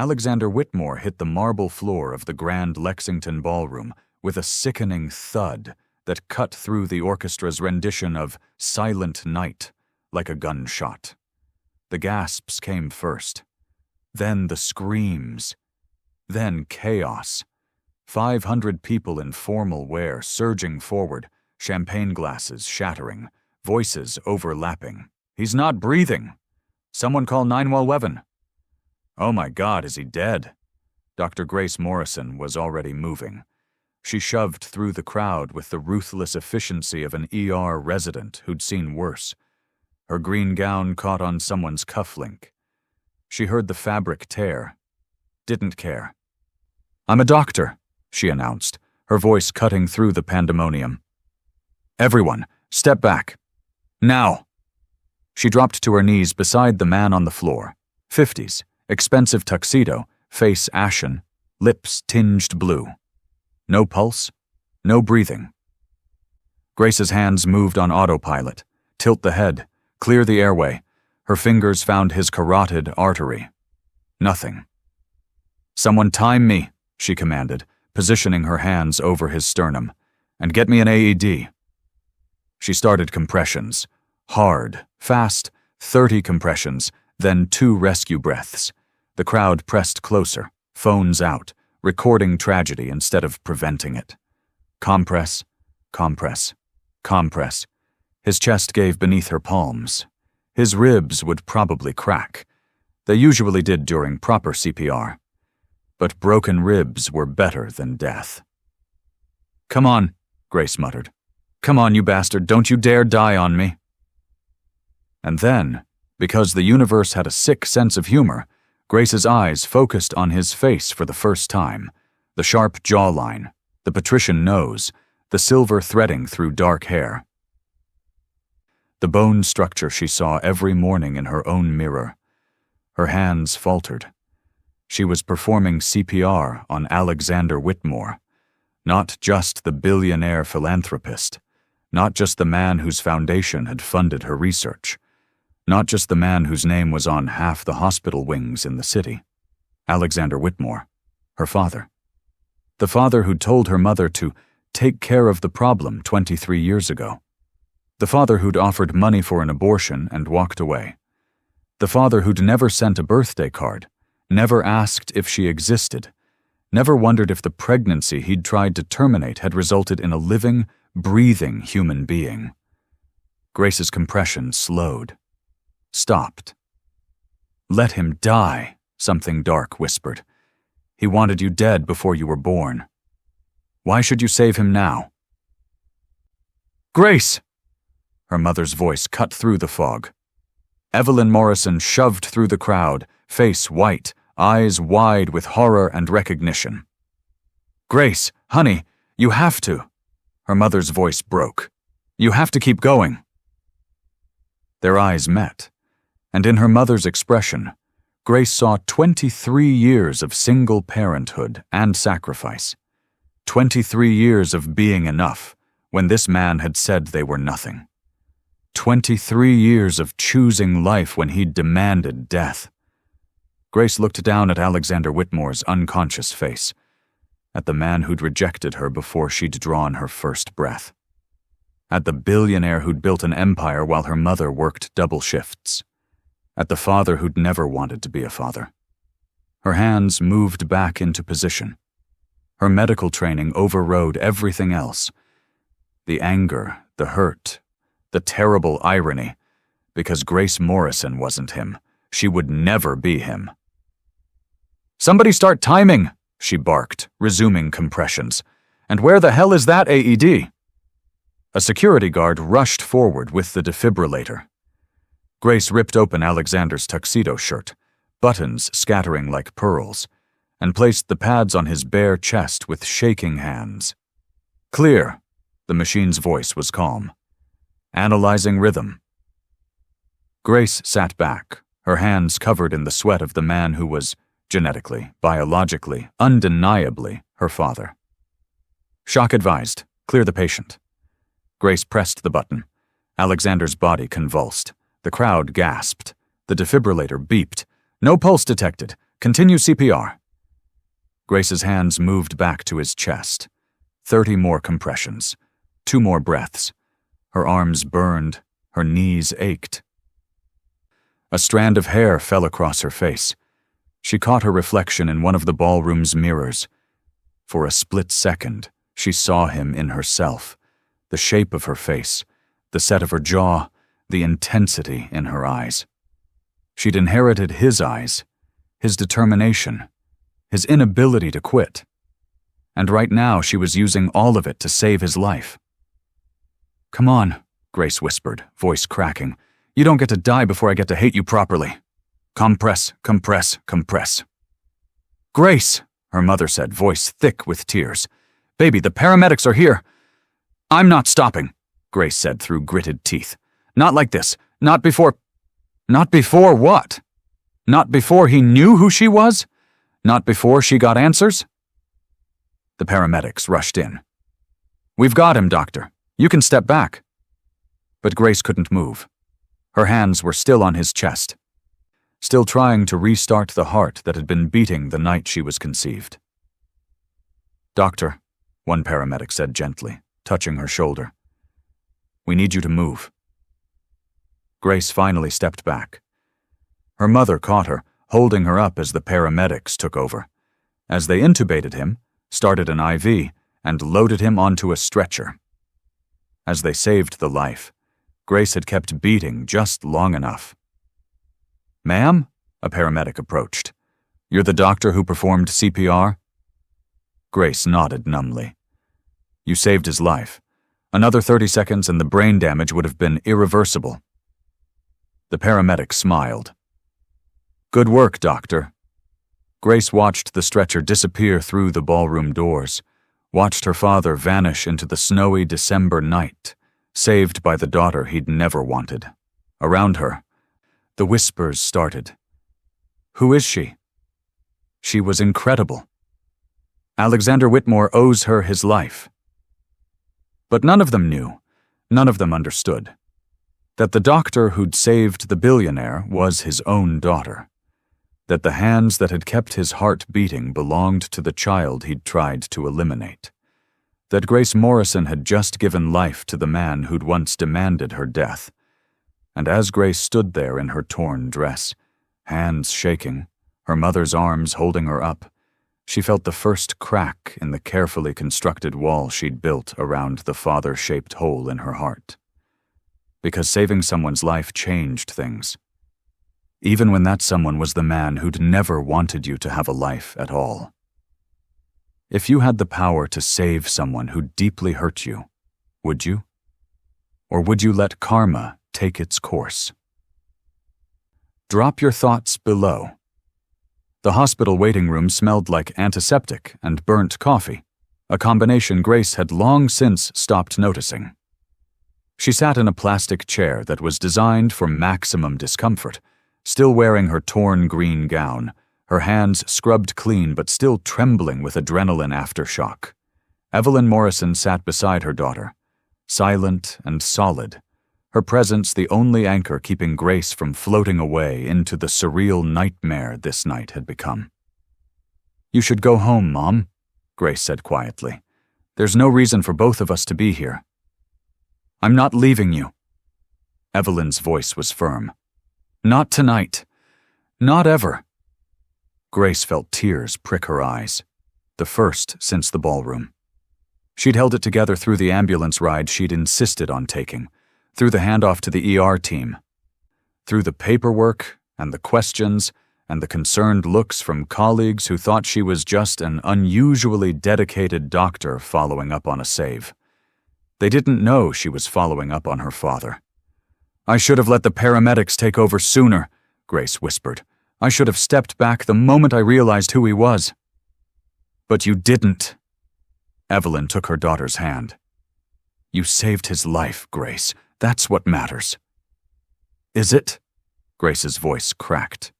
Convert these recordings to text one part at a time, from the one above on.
Alexander Whitmore hit the marble floor of the Grand Lexington Ballroom with a sickening thud that cut through the orchestra's rendition of Silent Night like a gunshot. The gasps came first, then the screams, then chaos. 500 people in formal wear surging forward, champagne glasses shattering, voices overlapping. "He's not breathing! Someone call 911! Oh my God, is he dead?" Dr. Grace Morrison was already moving. She shoved through the crowd with the ruthless efficiency of an ER resident who'd seen worse. Her green gown caught on someone's cufflink. She heard the fabric tear. Didn't care. "I'm a doctor," she announced, her voice cutting through the pandemonium. "Everyone, step back. Now!" She dropped to her knees beside the man on the floor. 50s, expensive tuxedo, face ashen, lips tinged blue. No pulse, no breathing. Grace's hands moved on autopilot. Tilt the head, clear the airway. Her fingers found his carotid artery. Nothing. "Someone time me," she commanded, positioning her hands over his sternum. "And get me an AED." She started compressions. Hard, fast, 30 compressions, then 2 rescue breaths. The crowd pressed closer, phones out, recording tragedy instead of preventing it. Compress, compress, compress. His chest gave beneath her palms. His ribs would probably crack. They usually did during proper CPR. But broken ribs were better than death. "Come on," Grace muttered. "Come on, you bastard, don't you dare die on me." And then, because the universe had a sick sense of humor, Grace's eyes focused on his face for the first time. The sharp jawline, the patrician nose, the silver threading through dark hair. The bone structure she saw every morning in her own mirror. Her hands faltered. She was performing CPR on Alexander Whitmore, not just the billionaire philanthropist, not just the man whose foundation had funded her research, not just the man whose name was on half the hospital wings in the city. Alexander Whitmore, her father. The father who'd told her mother to take care of the problem 23 years ago. The father who'd offered money for an abortion and walked away. The father who'd never sent a birthday card, never asked if she existed, never wondered if the pregnancy he'd tried to terminate had resulted in a living, breathing human being. Grace's compression slowed. Stopped. "Let him die," something dark whispered. "He wanted you dead before you were born. Why should you save him now?" "Grace!" Her mother's voice cut through the fog. Evelyn Morrison shoved through the crowd, face white, eyes wide with horror and recognition. "Grace, honey, you have to." Her mother's voice broke. "You have to keep going." Their eyes met, and in her mother's expression, Grace saw 23 years of single parenthood and sacrifice. 23 years of being enough when this man had said they were nothing. 23 years of choosing life when he'd demanded death. Grace looked down at Alexander Whitmore's unconscious face, at the man who'd rejected her before she'd drawn her first breath, at the billionaire who'd built an empire while her mother worked double shifts, at the father who'd never wanted to be a father. Her hands moved back into position. Her medical training overrode everything else. The anger, the hurt, the terrible irony, because Grace Morrison wasn't him. She would never be him. "Somebody start timing," she barked, resuming compressions. "And where the hell is that AED?" A security guard rushed forward with the defibrillator. Grace ripped open Alexander's tuxedo shirt, buttons scattering like pearls, and placed the pads on his bare chest with shaking hands. "Clear," the machine's voice was calm. "Analyzing rhythm." Grace sat back, her hands covered in the sweat of the man who was, genetically, biologically, undeniably, her father. "Shock advised. Clear the patient." Grace pressed the button. Alexander's body convulsed. The crowd gasped. The defibrillator beeped. "No pulse detected. Continue CPR. Grace's hands moved back to his chest. 30 more compressions. 2 more breaths. Her arms burned. Her knees ached. A strand of hair fell across her face. She caught her reflection in one of the ballroom's mirrors. For a split second, she saw him in herself. The shape of her face, the set of her jaw, the intensity in her eyes. She'd inherited his eyes, his determination, his inability to quit. And right now she was using all of it to save his life. "Come on," Grace whispered, voice cracking. "You don't get to die before I get to hate you properly. Compress, compress, compress." "Grace," her mother said, voice thick with tears. "Baby, the paramedics are here." "I'm not stopping," Grace said through gritted teeth. "Not like this. Not before—" "Not before what? Not before he knew who she was? Not before she got answers?" The paramedics rushed in. "We've got him, doctor. You can step back." But Grace couldn't move. Her hands were still on his chest, still trying to restart the heart that had been beating the night she was conceived. "Doctor," one paramedic said gently, touching her shoulder. "We need you to move." Grace finally stepped back. Her mother caught her, holding her up as the paramedics took over. As they intubated him, started an IV, and loaded him onto a stretcher. As they saved the life, Grace had kept beating just long enough. "Ma'am?" a paramedic approached. "You're the doctor who performed CPR?" Grace nodded numbly. "You saved his life. Another 30 seconds and the brain damage would have been irreversible." The paramedic smiled. "Good work, doctor." Grace watched the stretcher disappear through the ballroom doors, watched her father vanish into the snowy December night, saved by the daughter he'd never wanted. Around her, the whispers started. Who is she? She was incredible. Alexander Whitmore owes her his life. But none of them knew, none of them understood, that the doctor who'd saved the billionaire was his own daughter, that the hands that had kept his heart beating belonged to the child he'd tried to eliminate, that Grace Morrison had just given life to the man who'd once demanded her death. And as Grace stood there in her torn dress, hands shaking, her mother's arms holding her up, she felt the first crack in the carefully constructed wall she'd built around the father-shaped hole in her heart. Because saving someone's life changed things. Even when that someone was the man who'd never wanted you to have a life at all. If you had the power to save someone who deeply hurt you, would you? Or would you let karma take its course? Drop your thoughts below. The hospital waiting room smelled like antiseptic and burnt coffee, a combination Grace had long since stopped noticing. She sat in a plastic chair that was designed for maximum discomfort, still wearing her torn green gown, her hands scrubbed clean but still trembling with adrenaline aftershock. Evelyn Morrison sat beside her daughter, silent and solid, her presence the only anchor keeping Grace from floating away into the surreal nightmare this night had become. "You should go home, Mom," Grace said quietly. "There's no reason for both of us to be here." "I'm not leaving you." Evelyn's voice was firm. "Not tonight. Not ever." Grace felt tears prick her eyes, the first since the ballroom. She'd held it together through the ambulance ride she'd insisted on taking, through the handoff to the ER team, through the paperwork and the questions and the concerned looks from colleagues who thought she was just an unusually dedicated doctor following up on a save. They didn't know she was following up on her father. "I should have let the paramedics take over sooner," Grace whispered. "I should have stepped back the moment I realized who he was." "But you didn't." Evelyn took her daughter's hand. "You saved his life, Grace. That's what matters." "Is it?" Grace's voice cracked.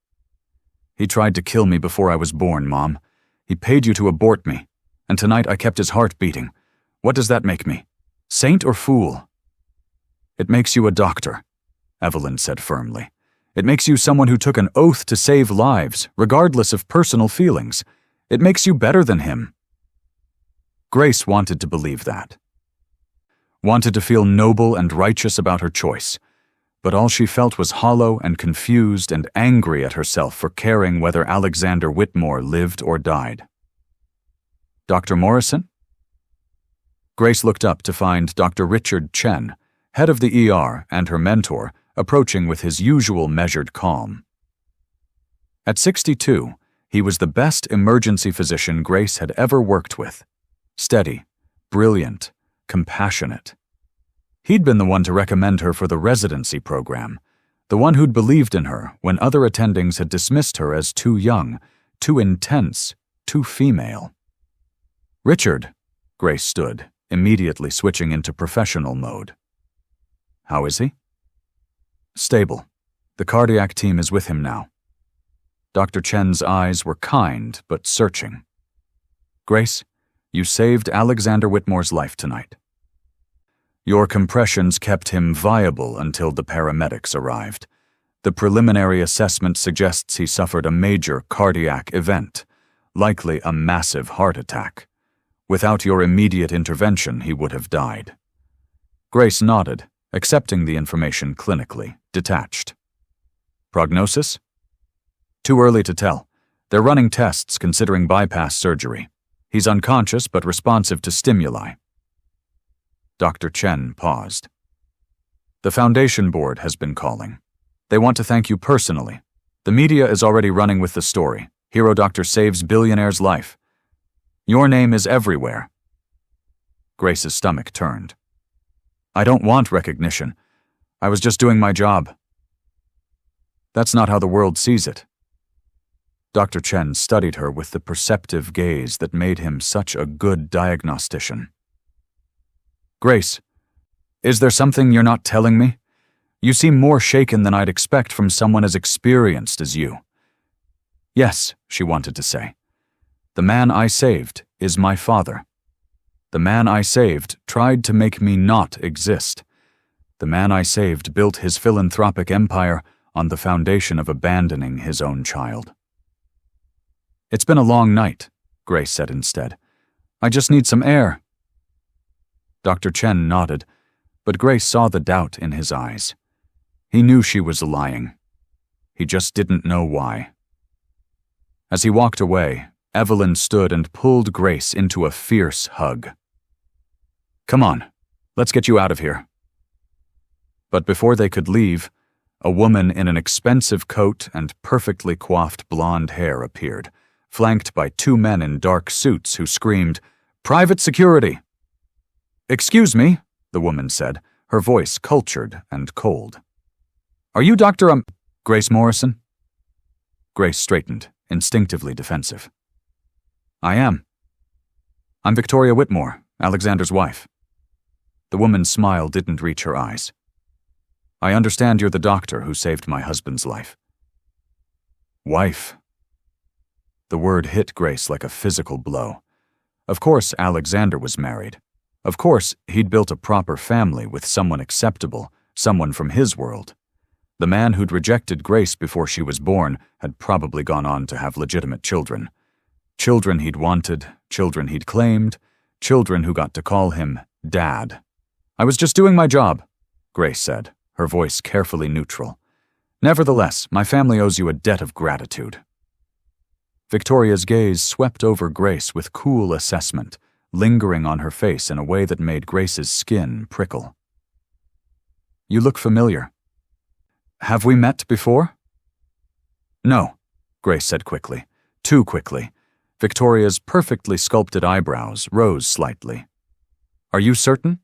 "He tried to kill me before I was born, Mom. He paid you to abort me, and tonight I kept his heart beating. What does that make me? Saint or fool?" "It makes you a doctor," Evelyn said firmly. It makes you someone who took an oath to save lives, regardless of personal feelings. It makes you better than him." Grace wanted to believe that. Wanted to feel noble and righteous about her choice, but all she felt was hollow and confused and angry at herself for caring whether Alexander Whitmore lived or died. "Dr. Morrison?" Grace looked up to find Dr. Richard Chen, head of the ER, and her mentor, approaching with his usual measured calm. At 62, he was the best emergency physician Grace had ever worked with. Steady, brilliant, compassionate. He'd been the one to recommend her for the residency program, the one who'd believed in her when other attendings had dismissed her as too young, too intense, too female. "Richard," Grace stood, immediately switching into professional mode. "How is he?" "Stable. The cardiac team is with him now." Dr. Chen's eyes were kind but searching. "Grace, you saved Alexander Whitmore's life tonight. Your compressions kept him viable until the paramedics arrived. The preliminary assessment suggests he suffered a major cardiac event, likely a massive heart attack. Without your immediate intervention, he would have died." Grace nodded, accepting the information clinically, detached. "Prognosis?" "Too early to tell. They're running tests considering bypass surgery. He's unconscious but responsive to stimuli." Dr. Chen paused. "The Foundation Board has been calling. They want to thank you personally. The media is already running with the story. Hero doctor saves billionaire's life. Your name is everywhere." Grace's stomach turned. "I don't want recognition. I was just doing my job." "That's not how the world sees it." Dr. Chen studied her with the perceptive gaze that made him such a good diagnostician. "Grace, is there something you're not telling me? You seem more shaken than I'd expect from someone as experienced as you." "Yes," she wanted to say. "The man I saved is my father. The man I saved tried to make me not exist. The man I saved built his philanthropic empire on the foundation of abandoning his own child." "It's been a long night," Grace said instead. "I just need some air." Dr. Chen nodded, but Grace saw the doubt in his eyes. He knew she was lying. He just didn't know why. As he walked away, Evelyn stood and pulled Grace into a fierce hug. "Come on, let's get you out of here." But before they could leave, a woman in an expensive coat and perfectly coiffed blonde hair appeared, flanked by two men in dark suits who screamed, "Private security!" "Excuse me," the woman said, her voice cultured and cold. "Are you Dr. Grace Morrison?" Grace straightened, instinctively defensive. "I am. I'm Victoria Whitmore, Alexander's wife." The woman's smile didn't reach her eyes. "I understand you're the doctor who saved my husband's life." "Wife." The word hit Grace like a physical blow. Of course Alexander was married. Of course he'd built a proper family with someone acceptable, someone from his world. The man who'd rejected Grace before she was born had probably gone on to have legitimate children. Children he'd wanted, children he'd claimed, children who got to call him Dad. "I was just doing my job," Grace said, her voice carefully neutral. "Nevertheless, my family owes you a debt of gratitude." Victoria's gaze swept over Grace with cool assessment, lingering on her face in a way that made Grace's skin prickle. "You look familiar. Have we met before?" "No," Grace said quickly, too quickly. Victoria's perfectly sculpted eyebrows rose slightly. "Are you certain?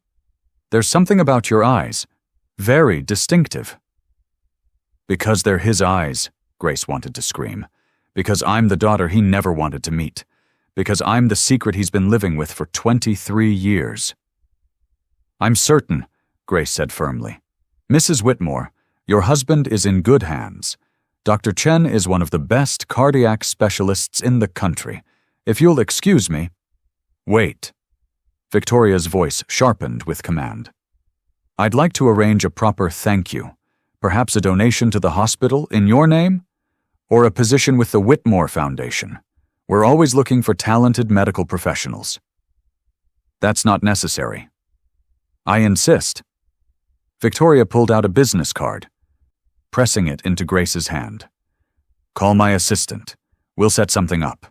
There's something about your eyes. Very distinctive." "Because they're his eyes," Grace wanted to scream. "Because I'm the daughter he never wanted to meet. Because I'm the secret he's been living with for 23 years. "I'm certain," Grace said firmly. "Mrs. Whitmore, your husband is in good hands. Dr. Chen is one of the best cardiac specialists in the country. If you'll excuse me—" "Wait." Victoria's voice sharpened with command. "I'd like to arrange a proper thank you. Perhaps a donation to the hospital in your name? Or a position with the Whitmore Foundation? We're always looking for talented medical professionals. That's not necessary. I insist. Victoria pulled out a business card, pressing it into Grace's hand. Call my assistant. We'll set something up.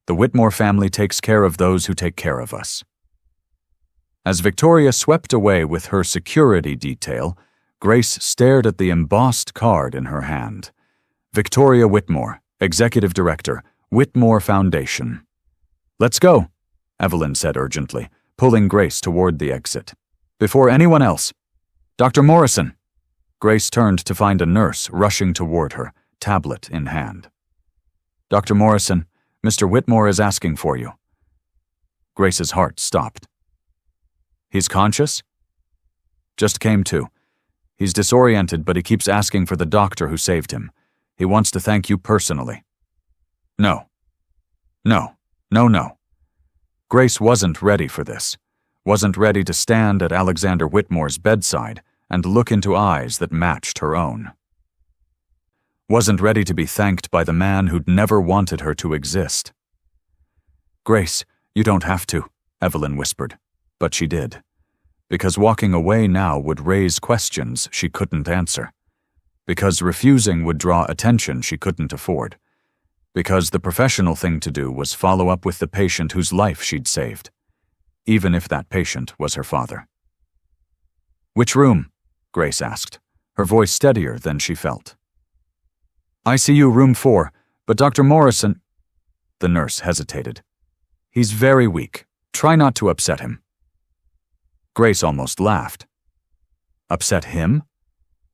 The Whitmore family takes care of those who take care of us. As Victoria swept away with her security detail, Grace stared at the embossed card in her hand. Victoria Whitmore, Executive Director, Whitmore Foundation. Let's go, Evelyn said urgently, pulling Grace toward the exit. Before anyone else. Dr. Morrison. Grace turned to find a nurse rushing toward her, tablet in hand. Dr. Morrison, Mr. Whitmore is asking for you. Grace's heart stopped. He's conscious? Just came to. He's disoriented, but he keeps asking for the doctor who saved him. He wants to thank you personally. No. No. Grace wasn't ready for this. Wasn't ready to stand at Alexander Whitmore's bedside and look into eyes that matched her own. Wasn't ready to be thanked by the man who'd never wanted her to exist. Grace, you don't have to, Evelyn whispered, but she did. Because walking away now would raise questions she couldn't answer. Because refusing would draw attention she couldn't afford. Because the professional thing to do was follow up with the patient whose life she'd saved, even if that patient was her father. Which room? Grace asked, her voice steadier than she felt. ICU room 4, but Dr. Morrison... The nurse hesitated. He's very weak. Try not to upset him. Grace almost laughed. Upset him?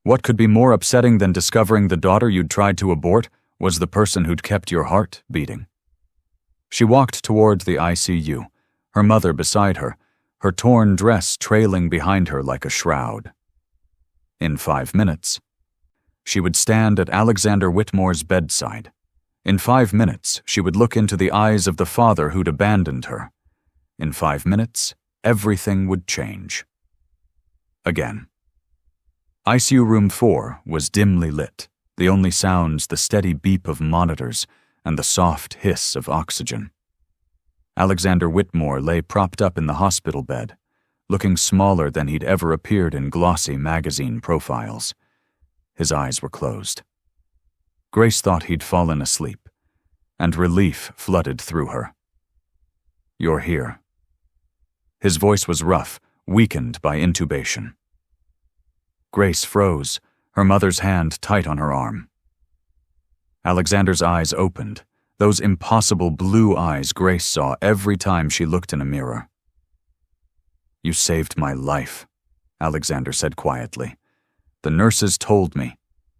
What could be more upsetting than discovering the daughter you'd tried to abort was the person who'd kept your heart beating? She walked toward the ICU, her mother beside her, her torn dress trailing behind her like a shroud. In 5 minutes, she would stand at Alexander Whitmore's bedside. In 5 minutes, she would look into the eyes of the father who'd abandoned her. In 5 minutes, everything would change. Again. ICU room 4 was dimly lit, the only sounds the steady beep of monitors and the soft hiss of oxygen. Alexander Whitmore lay propped up in the hospital bed, looking smaller than he'd ever appeared in glossy magazine profiles. His eyes were closed. Grace thought he'd fallen asleep, and relief flooded through her. You're here. His voice was rough, weakened by intubation. Grace froze, her mother's hand tight on her arm. Alexander's eyes opened, those impossible blue eyes Grace saw every time she looked in a mirror. You saved my life, Alexander said quietly. The nurses told me.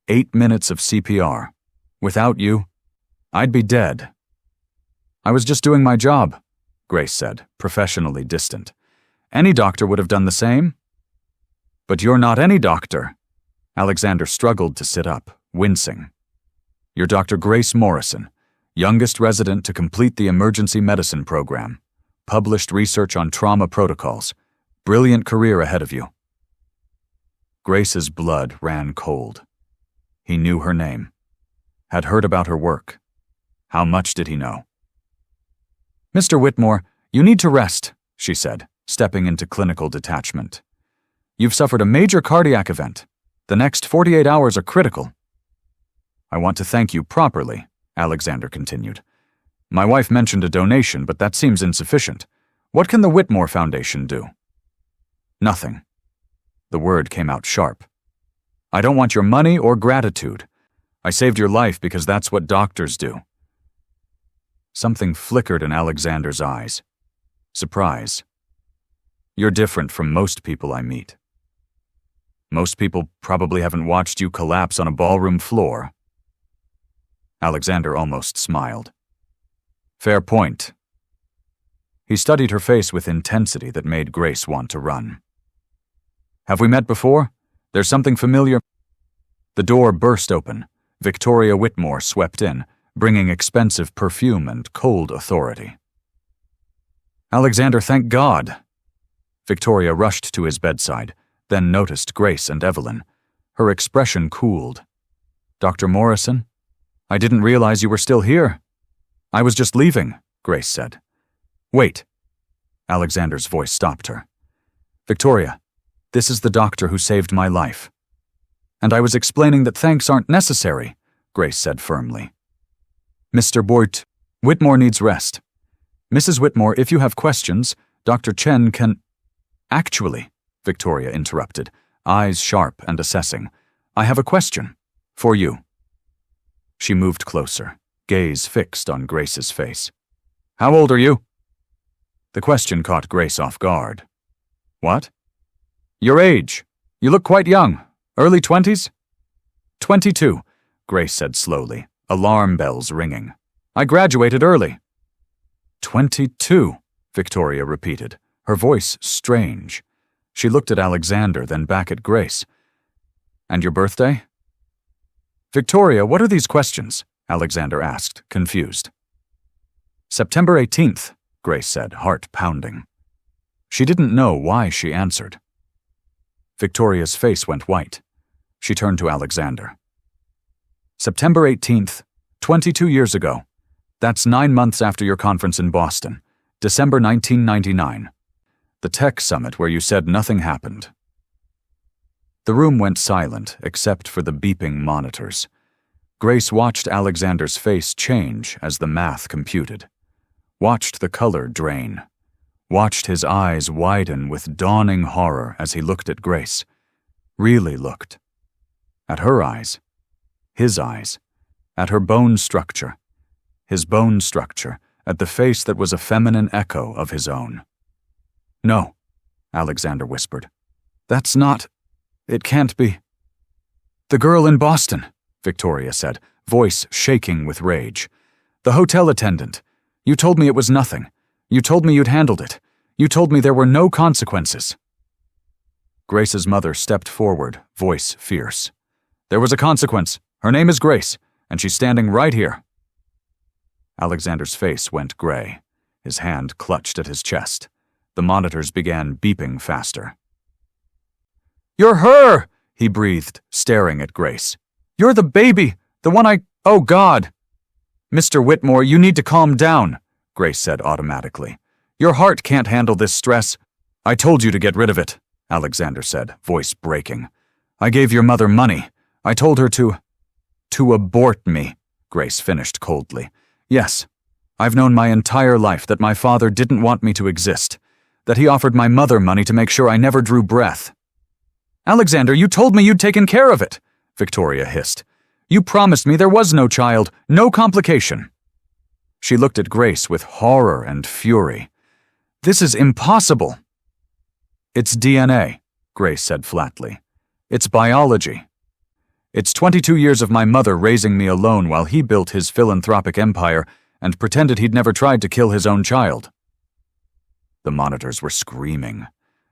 8 minutes of CPR. Without you, I'd be dead. I was just doing my job, Grace said, professionally distant. Any doctor would have done the same. But you're not any doctor. Alexander struggled to sit up, wincing. You're Dr. Grace Morrison, youngest resident to complete the emergency medicine program, published research on trauma protocols, brilliant career ahead of you. Grace's blood ran cold. He knew her name, had heard about her work. How much did he know? Mr. Whitmore, you need to rest, she said, stepping into clinical detachment. You've suffered a major cardiac event. The next 48 hours are critical. I want to thank you properly, Alexander continued. My wife mentioned a donation, but that seems insufficient. What can the Whitmore Foundation do? Nothing. The word came out sharp. I don't want your money or gratitude. I saved your life because that's what doctors do. Something flickered in Alexander's eyes. Surprise. You're different from most people I meet. Most people probably haven't watched you collapse on a ballroom floor. Alexander almost smiled. Fair point. He studied her face with intensity that made Grace want to run. Have we met before? There's something familiar. The door burst open. Victoria Whitmore swept in, bringing expensive perfume and cold authority. Alexander, thank God. Victoria rushed to his bedside, then noticed Grace and Evelyn. Her expression cooled. "Dr. Morrison? I didn't realize you were still here." "I was just leaving," Grace said. "Wait." Alexander's voice stopped her. "Victoria, this is the doctor who saved my life." "And I was explaining that thanks aren't necessary," Grace said firmly. "Mr. Whitmore needs rest. Mrs. Whitmore, if you have questions, Dr. Chen can—" "Actually," Victoria interrupted, eyes sharp and assessing, "I have a question. For you." She moved closer, gaze fixed on Grace's face. "How old are you?" The question caught Grace off guard. "What?" "Your age. You look quite young. Early 20s? 22, Grace said slowly, alarm bells ringing. "I graduated early." 22, Victoria repeated, her voice strange. She looked at Alexander, then back at Grace. "And your birthday?" "Victoria, what are these questions?" Alexander asked, confused. "September 18th, Grace said, heart pounding. She didn't know why she answered. Victoria's face went white. She turned to Alexander. "September 18th, 22 years ago. That's 9 months after your conference in Boston, December 1999. The tech summit where you said nothing happened." The room went silent except for the beeping monitors. Grace watched Alexander's face change as the math computed. Watched the color drain. Watched his eyes widen with dawning horror as he looked at Grace. Really looked. At her eyes. His eyes. At her bone structure. His bone structure. At the face that was a feminine echo of his own. "No," Alexander whispered. "That's not... It can't be." "The girl in Boston," Victoria said, voice shaking with rage. "The hotel attendant. You told me it was nothing. You told me you'd handled it. You told me there were no consequences." Grace's mother stepped forward, voice fierce. "There was a consequence. Her name is Grace, and she's standing right here." Alexander's face went gray. His hand clutched at his chest. The monitors began beeping faster. "You're her!" he breathed, staring at Grace. "You're the baby! The one Oh, God!" "Mr. Whitmore, you need to calm down," Grace said automatically. "Your heart can't handle this stress." "I told you to get rid of it," Alexander said, voice breaking. "I gave your mother money. I told her to abort me," Grace finished coldly. "Yes, I've known my entire life that my father didn't want me to exist, that he offered my mother money to make sure I never drew breath." "Alexander, you told me you'd taken care of it," Victoria hissed. "You promised me there was no child, no complication." She looked at Grace with horror and fury. "This is impossible." "It's DNA," Grace said flatly. "It's biology. It's 22 years of my mother raising me alone while he built his philanthropic empire and pretended he'd never tried to kill his own child." The monitors were screaming.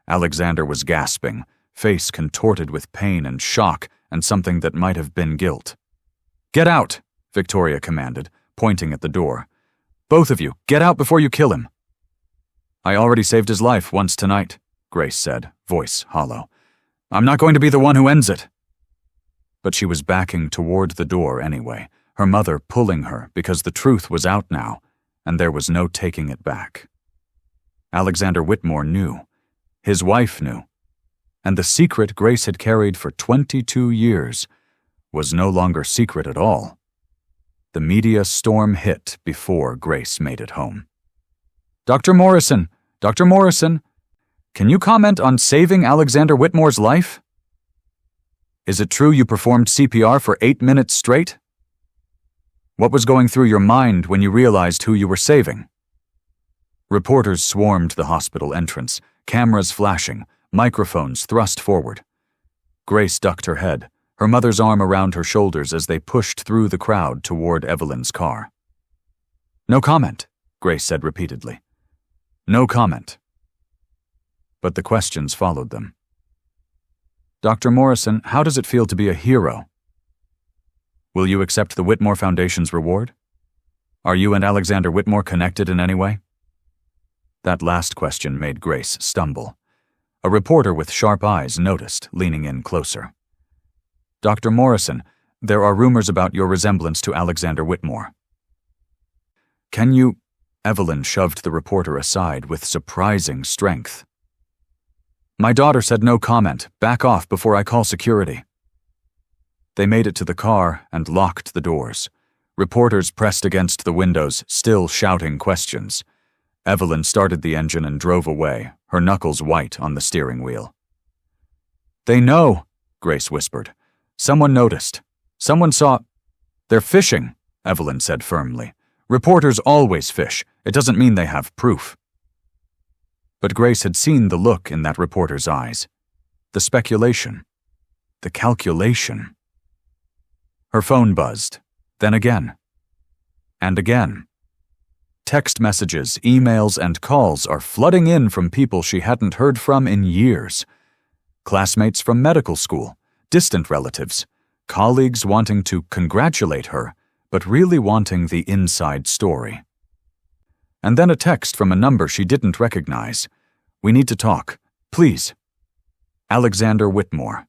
Alexander was gasping, face contorted with pain and shock and something that might have been guilt. "Get out," Victoria commanded, pointing at the door. "Both of you, get out before you kill him." "I already saved his life once tonight," Grace said, voice hollow. "I'm not going to be the one who ends it." But she was backing toward the door anyway, her mother pulling her because the truth was out now, and there was no taking it back. Alexander Whitmore knew. His wife knew. And the secret Grace had carried for 22 years was no longer secret at all. The media storm hit before Grace made it home. "Dr. Morrison, Dr. Morrison, can you comment on saving Alexander Whitmore's life? Is it true you performed CPR for 8 minutes straight? What was going through your mind when you realized who you were saving?" Reporters swarmed the hospital entrance, cameras flashing, microphones thrust forward. Grace ducked her head, her mother's arm around her shoulders as they pushed through the crowd toward Evelyn's car. "No comment," Grace said repeatedly. "No comment." But the questions followed them. "Dr. Morrison, how does it feel to be a hero? Will you accept the Whitmore Foundation's reward? Are you and Alexander Whitmore connected in any way?" That last question made Grace stumble. A reporter with sharp eyes noticed, leaning in closer. Dr. Morrison, there are rumors about your resemblance to Alexander Whitmore. Can you— Evelyn shoved the reporter aside with surprising strength. My daughter said no comment. Back off before I call security. They made it to the car and locked the doors. Reporters pressed against the windows, still shouting questions. Evelyn started the engine and drove away, her knuckles white on the steering wheel. They know, Grace whispered. Someone noticed. Someone saw— They're fishing, Evelyn said firmly. Reporters always fish. It doesn't mean they have proof. But Grace had seen the look in that reporter's eyes. The speculation. The calculation. Her phone buzzed. Then again. And again. Text messages, emails, and calls are flooding in from people she hadn't heard from in years. Classmates from medical school, distant relatives, colleagues wanting to congratulate her, but really wanting the inside story. And then a text from a number she didn't recognize. We need to talk. Please. Alexander Whitmore.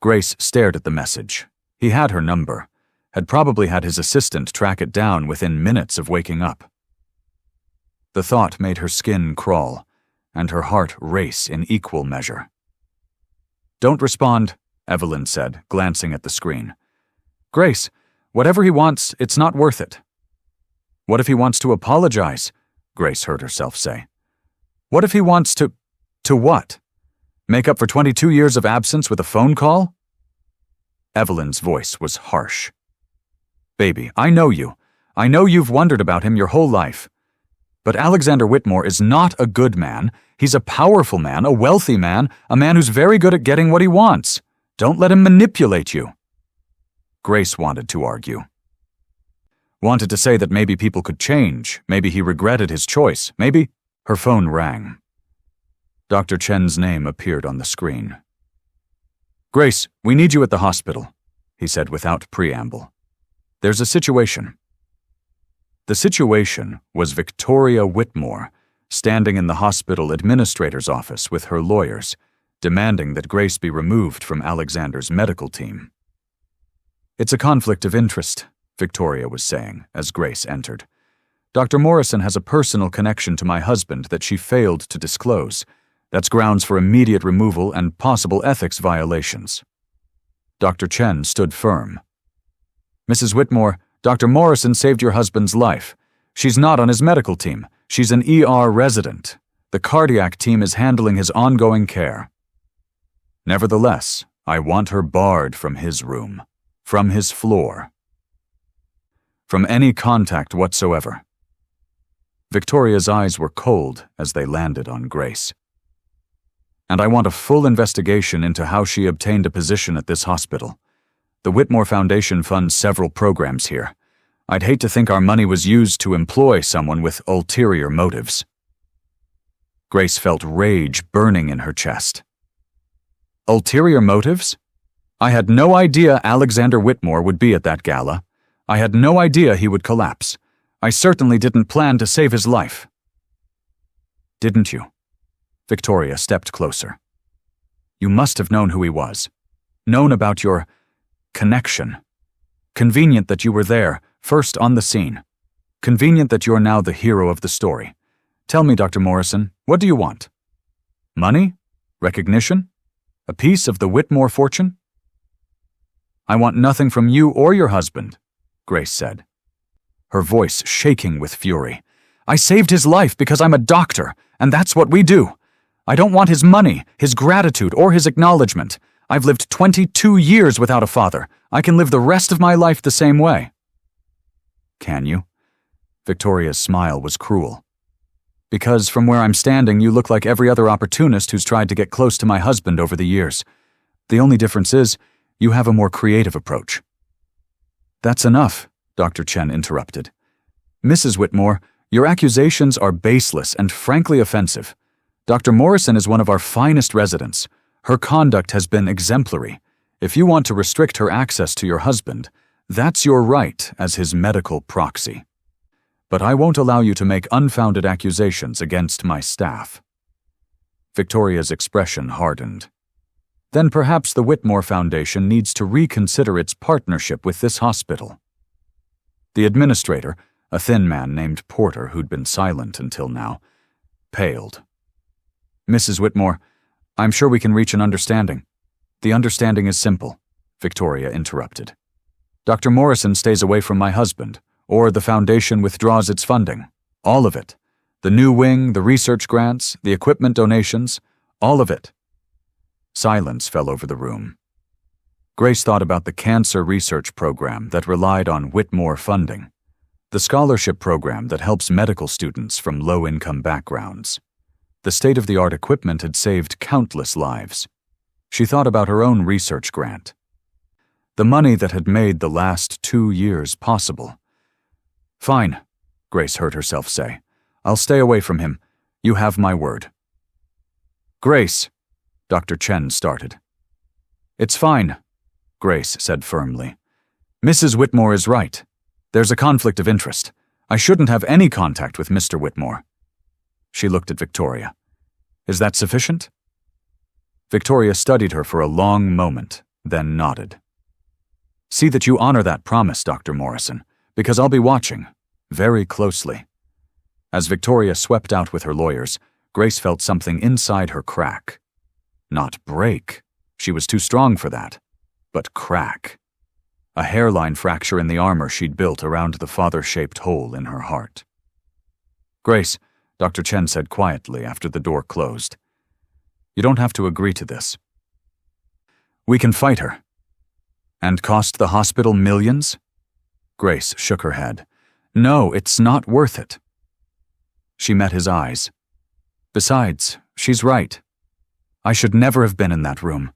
Grace stared at the message. He had her number. Had probably had his assistant track it down within minutes of waking up. The thought made her skin crawl, and her heart race in equal measure. Don't respond, Evelyn said, glancing at the screen. Grace, whatever he wants, it's not worth it. What if he wants to apologize? Grace heard herself say. What if he wants to— To what? Make up for 22 years of absence with a phone call? Evelyn's voice was harsh. Baby, I know you. I know you've wondered about him your whole life. But Alexander Whitmore is not a good man. He's a powerful man, a wealthy man, a man who's very good at getting what he wants. Don't let him manipulate you. Grace wanted to argue. Wanted to say that maybe people could change, maybe he regretted his choice, maybe— Her phone rang. Dr. Chen's name appeared on the screen. Grace, we need you at the hospital, he said without preamble. There's a situation. The situation was Victoria Whitmore, standing in the hospital administrator's office with her lawyers, demanding that Grace be removed from Alexander's medical team. It's a conflict of interest, Victoria was saying as Grace entered. Dr. Morrison has a personal connection to my husband that she failed to disclose. That's grounds for immediate removal and possible ethics violations. Dr. Chen stood firm. Mrs. Whitmore, Dr. Morrison saved your husband's life. She's not on his medical team. She's an ER resident. The cardiac team is handling his ongoing care. Nevertheless, I want her barred from his room, from his floor, from any contact whatsoever. Victoria's eyes were cold as they landed on Grace. And I want a full investigation into how she obtained a position at this hospital. The Whitmore Foundation funds several programs here. I'd hate to think our money was used to employ someone with ulterior motives. Grace felt rage burning in her chest. Ulterior motives? I had no idea Alexander Whitmore would be at that gala. I had no idea he would collapse. I certainly didn't plan to save his life. Didn't you? Victoria stepped closer. You must have known who he was. Known about your connection. Convenient that you were there, first on the scene. Convenient that you're now the hero of the story. Tell me, Dr. Morrison, what do you want? Money? Recognition? A piece of the Whitmore fortune? I want nothing from you or your husband, Grace said, her voice shaking with fury. I saved his life because I'm a doctor, and that's what we do. I don't want his money, his gratitude, or his acknowledgement. I've lived 22 years without a father. I can live the rest of my life the same way. Can you? Victoria's smile was cruel. Because from where I'm standing, you look like every other opportunist who's tried to get close to my husband over the years. The only difference is, you have a more creative approach. That's enough, Dr. Chen interrupted. Mrs. Whitmore, your accusations are baseless and frankly offensive. Dr. Morrison is one of our finest residents. Her conduct has been exemplary. If you want to restrict her access to your husband, that's your right as his medical proxy. But I won't allow you to make unfounded accusations against my staff. Victoria's expression hardened. then perhaps the Whitmore Foundation needs to reconsider its partnership with this hospital. The administrator, a thin man named Porter who'd been silent until now, paled. Mrs. Whitmore, I'm sure we can reach an understanding. The understanding is simple, Victoria interrupted. Dr. Morrison stays away from my husband, or the foundation withdraws its funding. All of it. The new wing, the research grants, the equipment donations, all of it. Silence fell over the room. Grace thought about the cancer research program that relied on Whitmore funding, the scholarship program that helps medical students from low-income backgrounds. The state-of-the-art equipment had saved countless lives. She thought about her own research grant. The money that had made the last 2 years possible. Fine, Grace heard herself say. I'll stay away from him. You have my word. Grace, Dr. Chen started. It's fine, Grace said firmly. Mrs. Whitmore is right. There's a conflict of interest. I shouldn't have any contact with Mr. Whitmore. She looked at Victoria. Is that sufficient? Victoria studied her for a long moment, then nodded. See that you honor that promise, Dr. Morrison, because I'll be watching, very closely. As Victoria swept out with her lawyers, Grace felt something inside her crack. Not break. She was too strong for that. But crack. A hairline fracture in the armor she'd built around the father-shaped hole in her heart. Grace, Dr. Chen said quietly after the door closed. You don't have to agree to this. We can fight her. And cost the hospital millions? Grace shook her head. No, it's not worth it. She met his eyes. Besides, she's right. I should never have been in that room.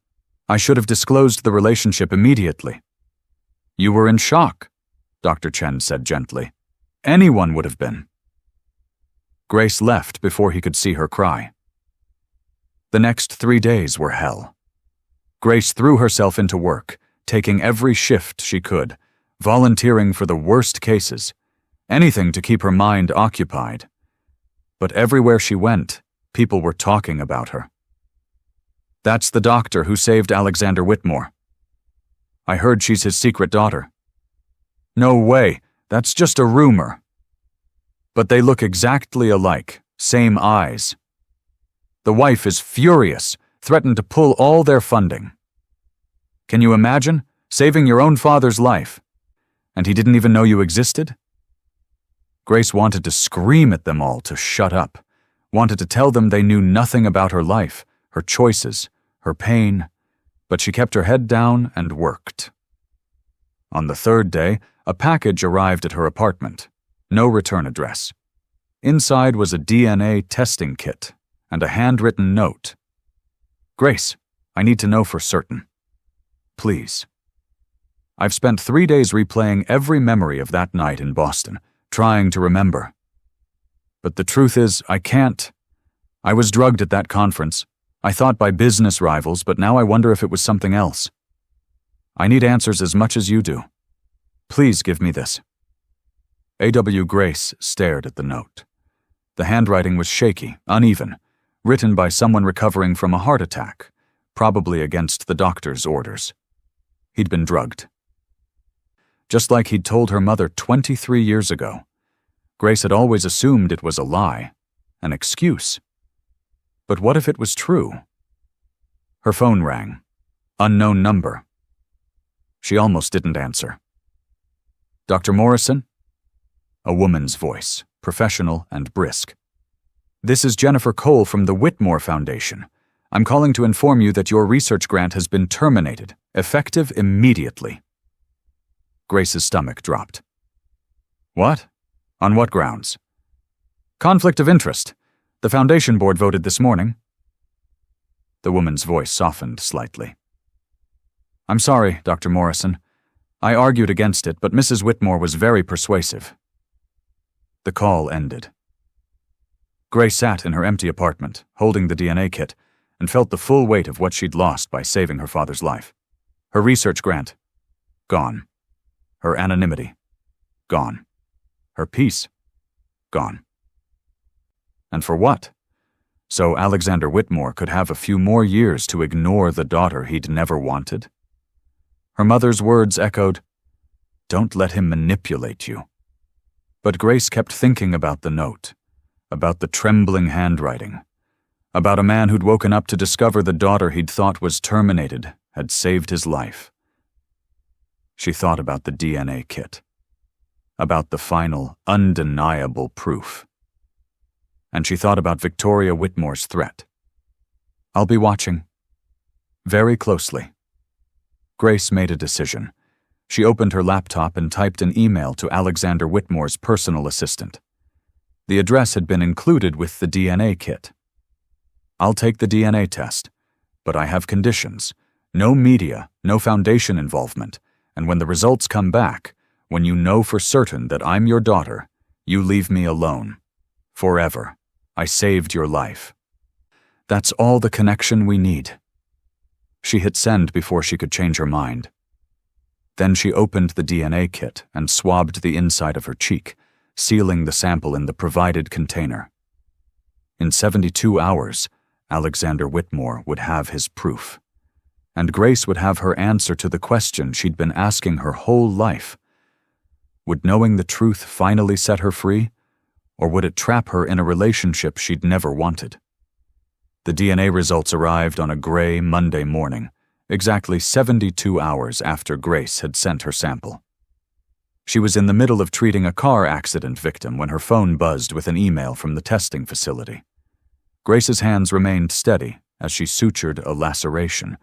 I should have disclosed the relationship immediately. You were in shock, Dr. Chen said gently. Anyone would have been. Grace left before he could see her cry. The next 3 days were hell. Grace threw herself into work, taking every shift she could, volunteering for the worst cases, anything to keep her mind occupied. But everywhere she went, people were talking about her. That's the doctor who saved Alexander Whitmore. I heard she's his secret daughter. No way, that's just a rumor. But they look exactly alike, same eyes. The wife is furious, threatened to pull all their funding. Can you imagine? Saving your own father's life. And he didn't even know you existed? Grace wanted to scream at them all to shut up, wanted to tell them they knew nothing about her life, her choices, her pain, but she kept her head down and worked. On the 3rd day, a package arrived at her apartment. No return address. Inside was a DNA testing kit and a handwritten note. Grace, I need to know for certain. Please. I've spent 3 days replaying every memory of that night in Boston, trying to remember. But the truth is, I can't. I was drugged at that conference. I thought by business rivals, but now I wonder if it was something else. I need answers as much as you do. Please give me this. A.W. Grace stared at the note. The handwriting was shaky, uneven, written by someone recovering from a heart attack, probably against the doctor's orders. He'd been drugged. Just like he'd told her mother 23 years ago. Grace had always assumed it was a lie, an excuse. But what if it was true? Her phone rang. Unknown number. She almost didn't answer. Dr. Morrison? A woman's voice, professional and brisk. This is Jennifer Cole from the Whitmore Foundation. I'm calling to inform you that your research grant has been terminated, effective immediately. Grace's stomach dropped. What? On what grounds? Conflict of interest. The Foundation Board voted this morning. The woman's voice softened slightly. I'm sorry, Dr. Morrison. I argued against it, but Mrs. Whitmore was very persuasive. The call ended. Grace sat in her empty apartment, holding the DNA kit, and felt the full weight of what she'd lost by saving her father's life. Her research grant, gone. Her anonymity, gone. Her peace, gone. And for what? so Alexander Whitmore could have a few more years to ignore the daughter he'd never wanted? Her mother's words echoed, "Don't let him manipulate you." But Grace kept thinking about the note, about the trembling handwriting, about a man who'd woken up to discover the daughter he'd thought was terminated had saved his life. She thought about the DNA kit, about the final, undeniable proof. And she thought about Victoria Whitmore's threat. "I'll be watching. Very closely." Grace made a decision. She opened her laptop and typed an email to Alexander Whitmore's personal assistant. The address had been included with the DNA kit. "I'll take the DNA test, but I have conditions. No media, no foundation involvement, and when the results come back, when you know for certain that I'm your daughter, you leave me alone. Forever. I saved your life. That's all the connection we need." She hit send before she could change her mind. Then she opened the DNA kit and swabbed the inside of her cheek, sealing the sample in the provided container. In 72 hours, Alexander Whitmore would have his proof, and Grace would have her answer to the question she'd been asking her whole life. Would knowing the truth finally set her free, or would it trap her in a relationship she'd never wanted? The DNA results arrived on a gray Monday morning, exactly 72 hours after Grace had sent her sample. She was in the middle of treating a car accident victim when her phone buzzed with an email from the testing facility. Grace's hands remained steady as she sutured a laceration,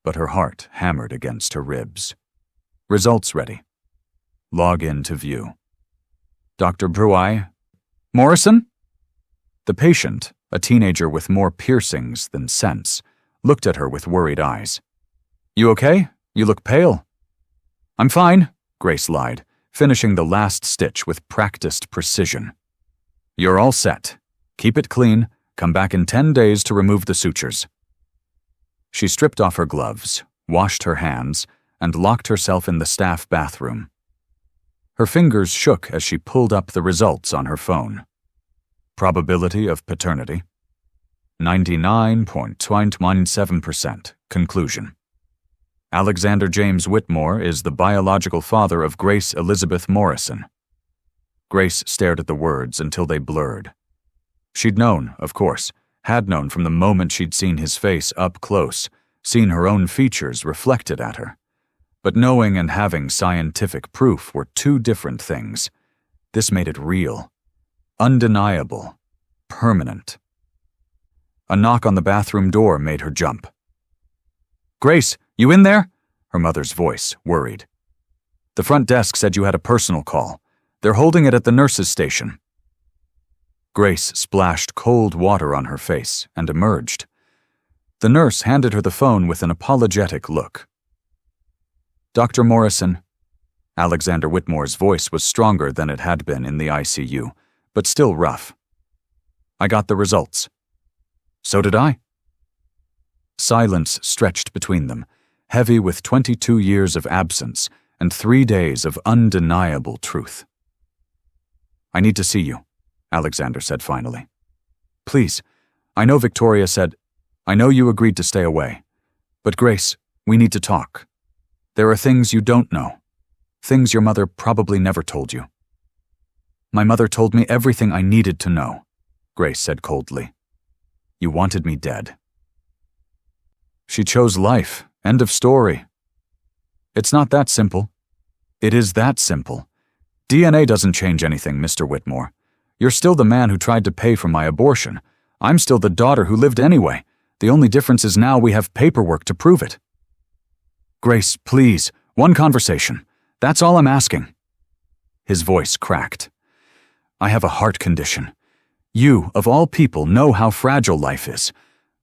but her heart hammered against her ribs. "Results ready. Log in to view." "Dr. Bruy? Morrison?" The patient, a teenager with more piercings than sense, looked at her with worried eyes. "You okay? You look pale." "I'm fine," Grace lied, finishing the last stitch with practiced precision. "You're all set. Keep it clean. Come back in 10 days to remove the sutures." She stripped off her gloves, washed her hands, and locked herself in the staff bathroom. Her fingers shook as she pulled up the results on her phone. Probability of paternity: 99.217%. Conclusion: Alexander James Whitmore is the biological father of Grace Elizabeth Morrison. Grace stared at the words until they blurred. She'd known, of course, had known from the moment she'd seen his face up close, seen her own features reflected at her. But knowing and having scientific proof were two different things. This made it real. Undeniable. Permanent. A knock on the bathroom door made her jump. "Grace, you in there?" Her mother's voice, worried. "The front desk said you had a personal call. They're holding it at the nurse's station." Grace splashed cold water on her face and emerged. The nurse handed her the phone with an apologetic look. "Dr. Morrison." Alexander Whitmore's voice was stronger than it had been in the ICU, but still rough. "I got the results." "So did I." Silence stretched between them, heavy with 22 years of absence and 3 days of undeniable truth. "I need to see you," Alexander said finally. "Please, I know Victoria said, I know you agreed to stay away. But Grace, we need to talk. There are things you don't know. Things your mother probably never told you." "My mother told me everything I needed to know," Grace said coldly. "You wanted me dead." "She chose life. End of story." "It's not that simple." "It is that simple. DNA doesn't change anything, Mr. Whitmore. You're still the man who tried to pay for my abortion. I'm still the daughter who lived anyway. The only difference is now we have paperwork to prove it." "Grace, please, one conversation. That's all I'm asking." His voice cracked. "I have a heart condition. You, of all people, know how fragile life is.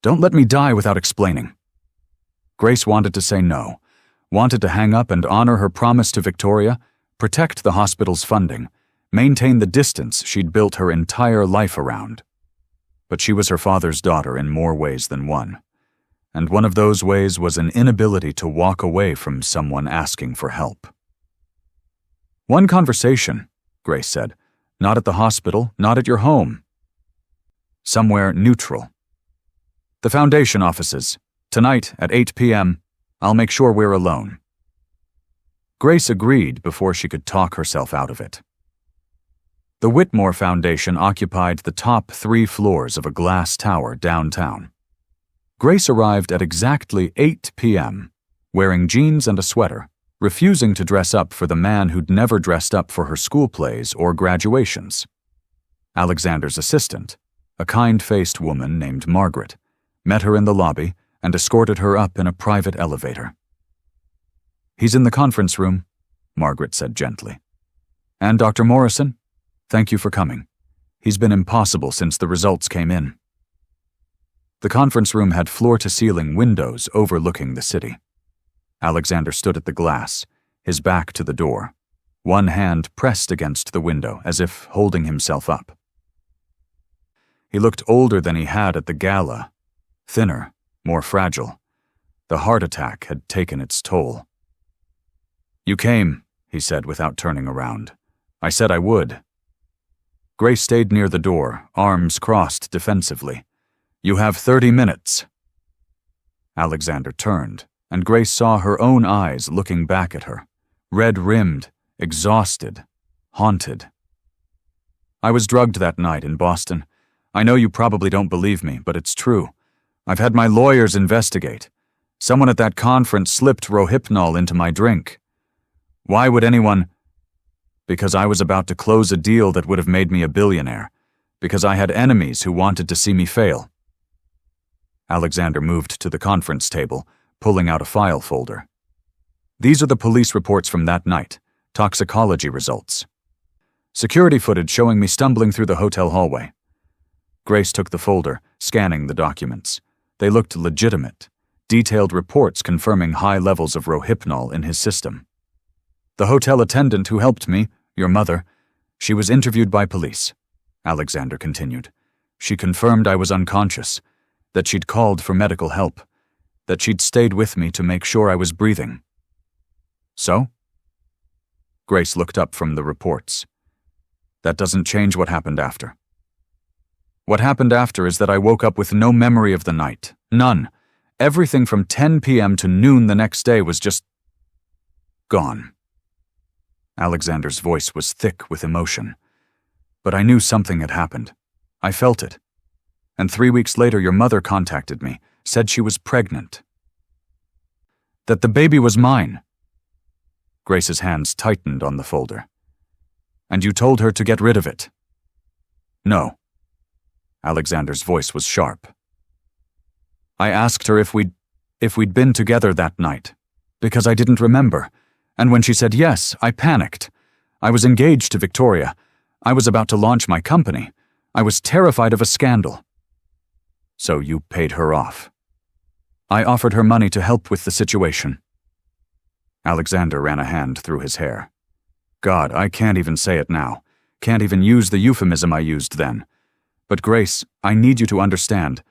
Don't let me die without explaining." Grace wanted to say no, wanted to hang up and honor her promise to Victoria, protect the hospital's funding, maintain the distance she'd built her entire life around. But she was her father's daughter in more ways than one, and one of those ways was an inability to walk away from someone asking for help. "One conversation," Grace said. "Not at the hospital, not at your home." somewhere neutral. The Foundation offices. Tonight at 8 p.m., I'll make sure we're alone. Grace agreed before she could talk herself out of it. The Whitmore Foundation occupied the top 3 floors of a glass tower downtown. Grace arrived at exactly 8 p.m., wearing jeans and a sweater, refusing to dress up for the man who'd never dressed up for her school plays or graduations. Alexander's assistant, a kind-faced woman named Margaret, met her in the lobby and escorted her up in a private elevator. "He's in the conference room," Margaret said gently. "And Dr. Morrison, thank you for coming. He's been impossible since the results came in." The conference room had floor-to-ceiling windows overlooking the city. Alexander stood at the glass, his back to the door, one hand pressed against the window as if holding himself up. He looked older than he had at the Gala, thinner, more fragile. The heart attack had taken its toll. "You came," he said without turning around. "I said I would." Grace stayed near the door, arms crossed defensively. "You have 30 minutes." Alexander turned, and Grace saw her own eyes looking back at her, red-rimmed, exhausted, haunted. "I was drugged that night in Boston. I know you probably don't believe me, but it's true. I've had my lawyers investigate. Someone at that conference slipped Rohypnol into my drink. Why would anyone? Because I was about to close a deal that would have made me a billionaire. Because I had enemies who wanted to see me fail." Alexander moved to the conference table, pulling out a file folder. "These are the police reports from that night, toxicology results. Security footage showing me stumbling through the hotel hallway." Grace took the folder, scanning the documents. They looked legitimate, detailed reports confirming high levels of Rohypnol in his system. "The hotel attendant who helped me, your mother, she was interviewed by police," Alexander continued. "She confirmed I was unconscious, that she'd called for medical help, that she'd stayed with me to make sure I was breathing." "So?" Grace looked up from the reports. "That doesn't change what happened after." "What happened after is that I woke up with no memory of the night. None. Everything from 10 p.m. to noon the next day was just gone." Alexander's voice was thick with emotion. "But I knew something had happened. I felt it. And 3 weeks later your mother contacted me, said she was pregnant. That the baby was mine." Grace's hands tightened on the folder. "And you told her to get rid of it?" "No." Alexander's voice was sharp. "I asked her if we'd been together that night, because I didn't remember, and when she said yes, I panicked. I was engaged to Victoria. I was about to launch my company. I was terrified of a scandal." "So you paid her off?" "I offered her money to help with the situation." Alexander ran a hand through his hair. "God, I can't even say it now. Can't even use the euphemism I used then. But Grace, I need you to understand.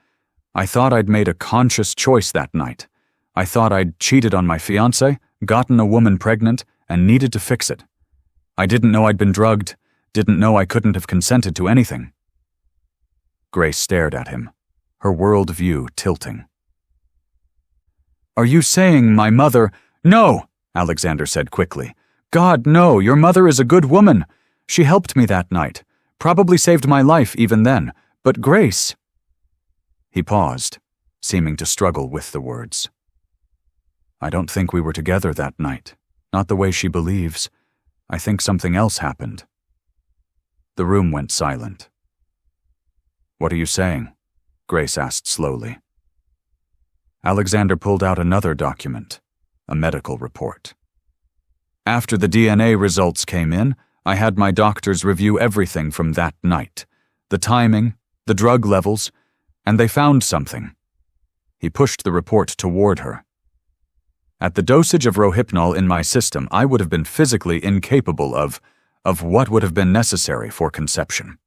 I thought I'd made a conscious choice that night. I thought I'd cheated on my fiancé, gotten a woman pregnant, and needed to fix it. I didn't know I'd been drugged, didn't know I couldn't have consented to anything." Grace stared at him, her world view tilting. "Are you saying my mother—" "No," Alexander said quickly. "God, no, your mother is a good woman. She helped me that night. Probably saved my life even then. But Grace—" He paused, seeming to struggle with the words. "I don't think we were together that night. Not the way she believes. I think something else happened." The room went silent. "What are you saying?" Grace asked slowly. Alexander pulled out another document, a medical report. "After the DNA results came in, I had my doctors review everything from that night, the timing, the drug levels, and they found something." He pushed the report toward her. "At the dosage of Rohypnol in my system, I would have been physically incapable of what would have been necessary for conception."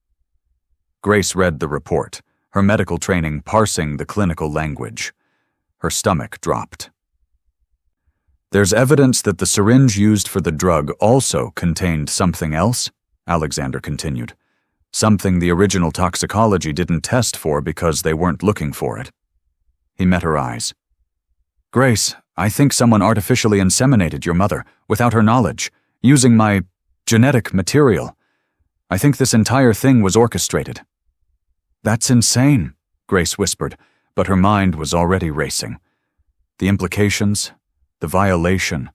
Grace read the report, her medical training parsing the clinical language. Her stomach dropped. "There's evidence that the syringe used for the drug also contained something else," Alexander continued. Something the original toxicology didn't test for because they weren't looking for it. He met her eyes. Grace, I think someone artificially inseminated your mother, without her knowledge, using my genetic material. I think this entire thing was orchestrated. That's insane, Grace whispered, but her mind was already racing. The implications, the violation,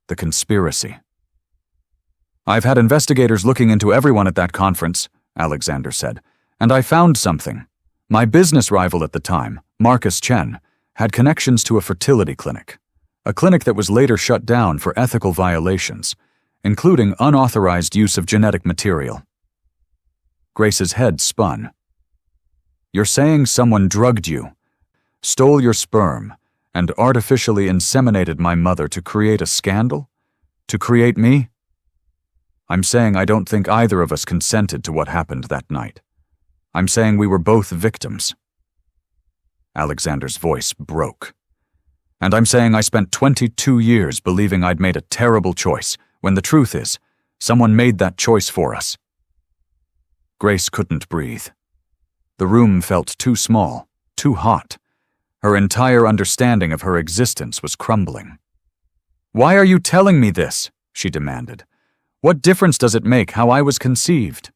the conspiracy. I've had investigators looking into everyone at that conference, Alexander said, and I found something. My business rival at the time, Marcus Chen, had connections to a fertility clinic, a clinic that was later shut down for ethical violations, including unauthorized use of genetic material. Grace's head spun. You're saying someone drugged you, stole your sperm, and artificially inseminated my mother to create a scandal? To create me? I'm saying I don't think either of us consented to what happened that night. I'm saying we were both victims. Alexander's voice broke. And I'm saying I spent 22 years believing I'd made a terrible choice, when the truth is, someone made that choice for us. Grace couldn't breathe. The room felt too small, too hot. Her entire understanding of her existence was crumbling. Why are you telling me this? She demanded. What difference does it make how I was conceived?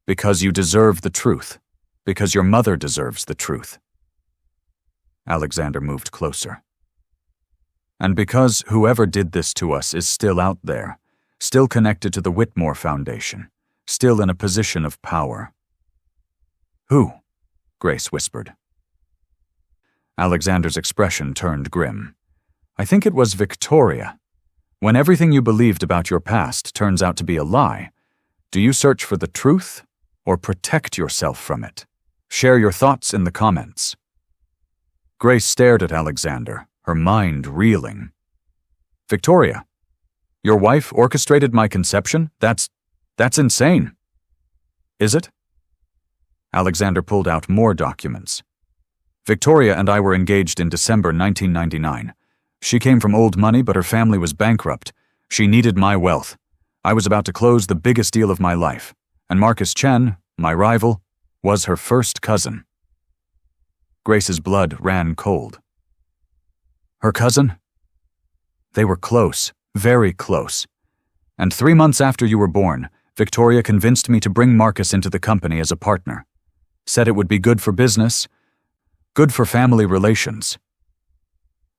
Because you deserve the truth. Because your mother deserves the truth. Alexander moved closer. And because whoever did this to us is still out there, still connected to the Whitmore Foundation, still in a position of power. Who? Grace whispered. Alexander's expression turned grim. I think it was Victoria. When everything you believed about your past turns out to be a lie, do you search for the truth or protect yourself from it? Share your thoughts in the comments. Grace stared at Alexander, her mind reeling. Victoria, your wife orchestrated my conception? That's insane. Is it? Alexander pulled out more documents. Victoria and I were engaged in December 1999. She came from old money, but her family was bankrupt. She needed my wealth. I was about to close the biggest deal of my life, and Marcus Chen, my rival, was her first cousin. Grace's blood ran cold. Her cousin? They were close, very close. And 3 months after you were born, Victoria convinced me to bring Marcus into the company as a partner. Said it would be good for business, good for family relations.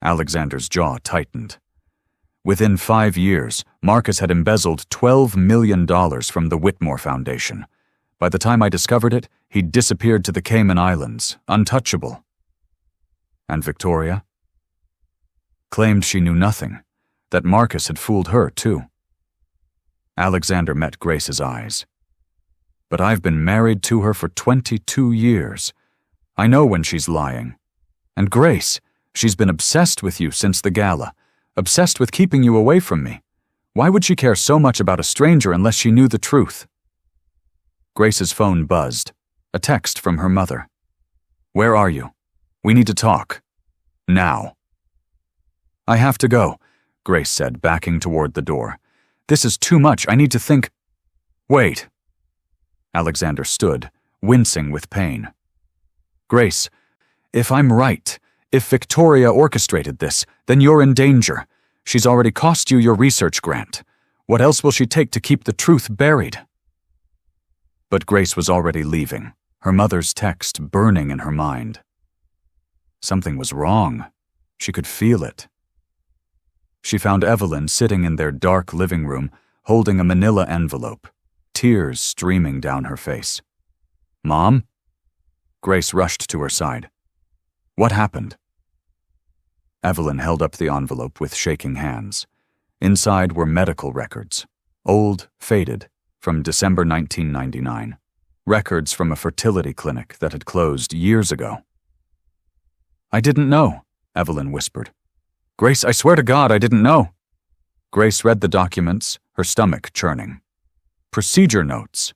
Alexander's jaw tightened. Within 5 years, Marcus had embezzled $12 million from the Whitmore Foundation. By the time I discovered it, he'd disappeared to the Cayman Islands, untouchable. And Victoria? Claimed she knew nothing, that Marcus had fooled her too. Alexander met Grace's eyes. But I've been married to her for 22 years. I know when she's lying. And Grace, she's been obsessed with you since the gala, obsessed with keeping you away from me. Why would she care so much about a stranger unless she knew the truth? Grace's phone buzzed. A text from her mother. Where are you? We need to talk. Now. I have to go, Grace said, backing toward the door. This is too much. I need to think. Wait. Alexander stood, wincing with pain. Grace, if I'm right, if Victoria orchestrated this, then you're in danger. She's already cost you your research grant. What else will she take to keep the truth buried? But Grace was already leaving, her mother's text burning in her mind. Something was wrong. She could feel it. She found Evelyn sitting in their dark living room, holding a manila envelope, tears streaming down her face. Mom? Grace rushed to her side. What happened? Evelyn held up the envelope with shaking hands. Inside were medical records, old, faded, from December 1999. Records from a fertility clinic that had closed years ago. I didn't know, Evelyn whispered. Grace, I swear to God, I didn't know. Grace read the documents, her stomach churning. Procedure notes.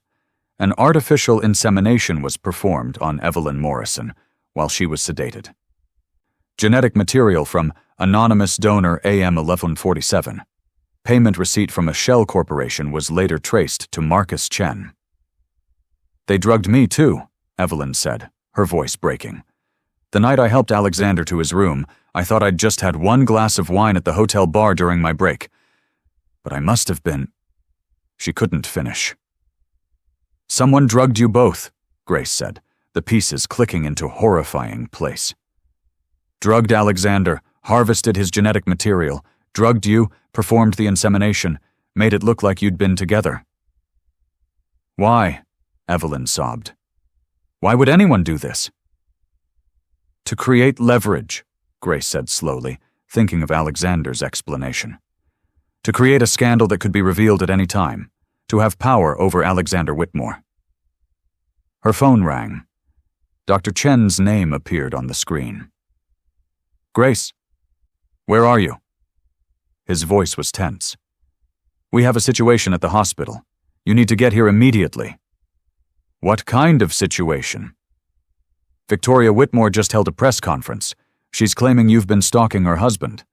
An artificial insemination was performed on Evelyn Morrison while she was sedated. Genetic material from anonymous donor AM 1147. Payment receipt from a shell corporation was later traced to Marcus Chen. They drugged me too, Evelyn said, her voice breaking. The night I helped Alexander to his room, I thought I'd just had one glass of wine at the hotel bar during my break. But I must have been... She couldn't finish. Someone drugged you both, Grace said, the pieces clicking into horrifying place. Drugged Alexander, harvested his genetic material, drugged you, performed the insemination, made it look like you'd been together. Why? Evelyn sobbed. Why would anyone do this? To create leverage, Grace said slowly, thinking of Alexander's explanation. To create a scandal that could be revealed at any time, to have power over Alexander Whitmore. Her phone rang. Dr. Chen's name appeared on the screen. Grace, where are you? His voice was tense. We have a situation at the hospital. You need to get here immediately. What kind of situation? Victoria Whitmore just held a press conference. She's claiming you've been stalking her husband,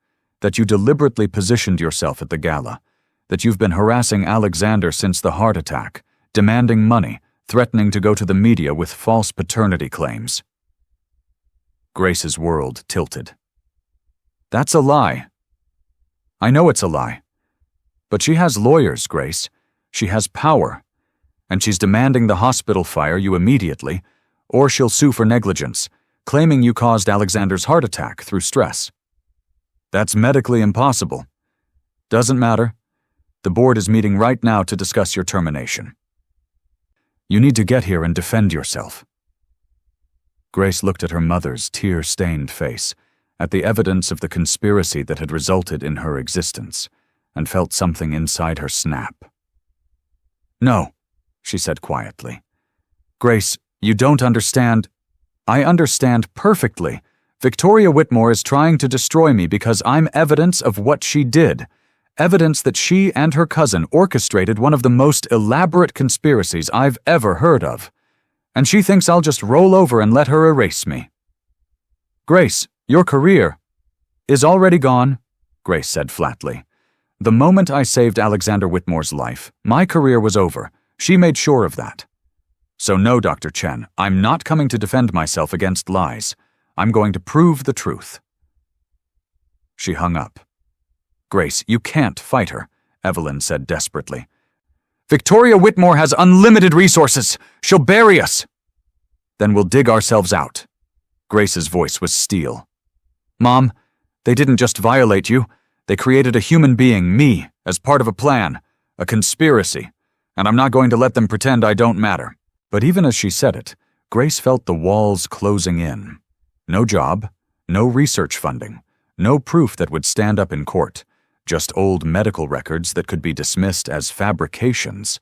that you deliberately positioned yourself at the gala, that you've been harassing Alexander since the heart attack, demanding money, threatening to go to the media with false paternity claims. Grace's world tilted. That's a lie. I know it's a lie. But she has lawyers, Grace. She has power. And she's demanding the hospital fire you immediately, or she'll sue for negligence, claiming you caused Alexander's heart attack through stress. That's medically impossible. Doesn't matter. The board is meeting right now to discuss your termination. You need to get here and defend yourself. Grace looked at her mother's tear-stained face, at the evidence of the conspiracy that had resulted in her existence, and felt something inside her snap. No, she said quietly. Grace, you don't understand. I understand perfectly. Victoria Whitmore is trying to destroy me because I'm evidence of what she did. Evidence that she and her cousin orchestrated one of the most elaborate conspiracies I've ever heard of. And she thinks I'll just roll over and let her erase me. Grace, your career is already gone, Grace said flatly. The moment I saved Alexander Whitmore's life, my career was over. She made sure of that. So no, Dr. Chen, I'm not coming to defend myself against lies. I'm going to prove the truth. She hung up. Grace, you can't fight her, Evelyn said desperately. Victoria Whitmore has unlimited resources. She'll bury us. Then we'll dig ourselves out. Grace's voice was steel. Mom, they didn't just violate you. They created a human being, me, as part of a plan, a conspiracy, and I'm not going to let them pretend I don't matter. But even as she said it, Grace felt the walls closing in. No job, no research funding, no proof that would stand up in court, just old medical records that could be dismissed as fabrications,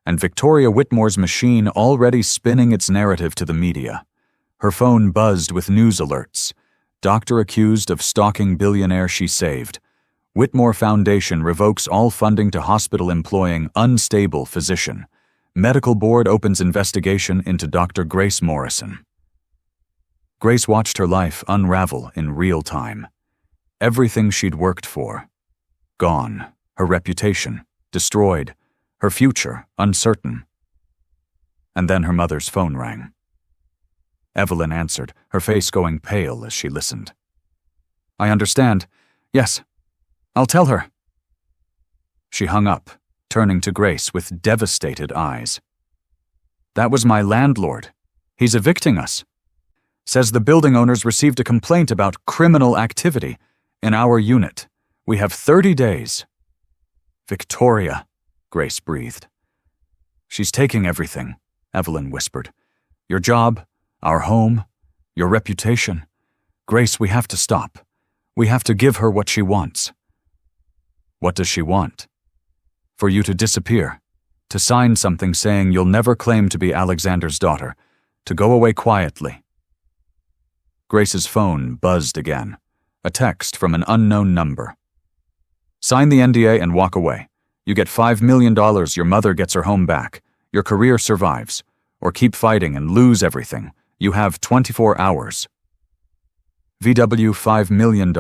and Victoria Whitmore's machine already spinning its narrative to the media. Her phone buzzed with news alerts. Doctor accused of stalking billionaire she saved. Whitmore Foundation revokes all funding to hospital employing unstable physician. Medical board opens investigation into Dr. Grace Morrison. Grace watched her life unravel in real time. Everything she'd worked for. Gone. Her reputation. Destroyed. Her future uncertain. And then her mother's phone rang. Evelyn answered, her face going pale as she listened. I understand. Yes. I'll tell her. She hung up, turning to Grace with devastated eyes. That was my landlord. He's evicting us. Says the building owners received a complaint about criminal activity in our unit. We have 30 days. Victoria, Grace breathed. She's taking everything, Evelyn whispered. Your job, our home, your reputation. Grace, we have to stop. We have to give her what she wants. What does she want? For you to disappear, to sign something saying you'll never claim to be Alexander's daughter, to go away quietly. Grace's phone buzzed again, a text from an unknown number. Sign the NDA and walk away. You get $5 million, your mother gets her home back, your career survives, or keep fighting and lose everything. You have 24 hours. VW $5 million,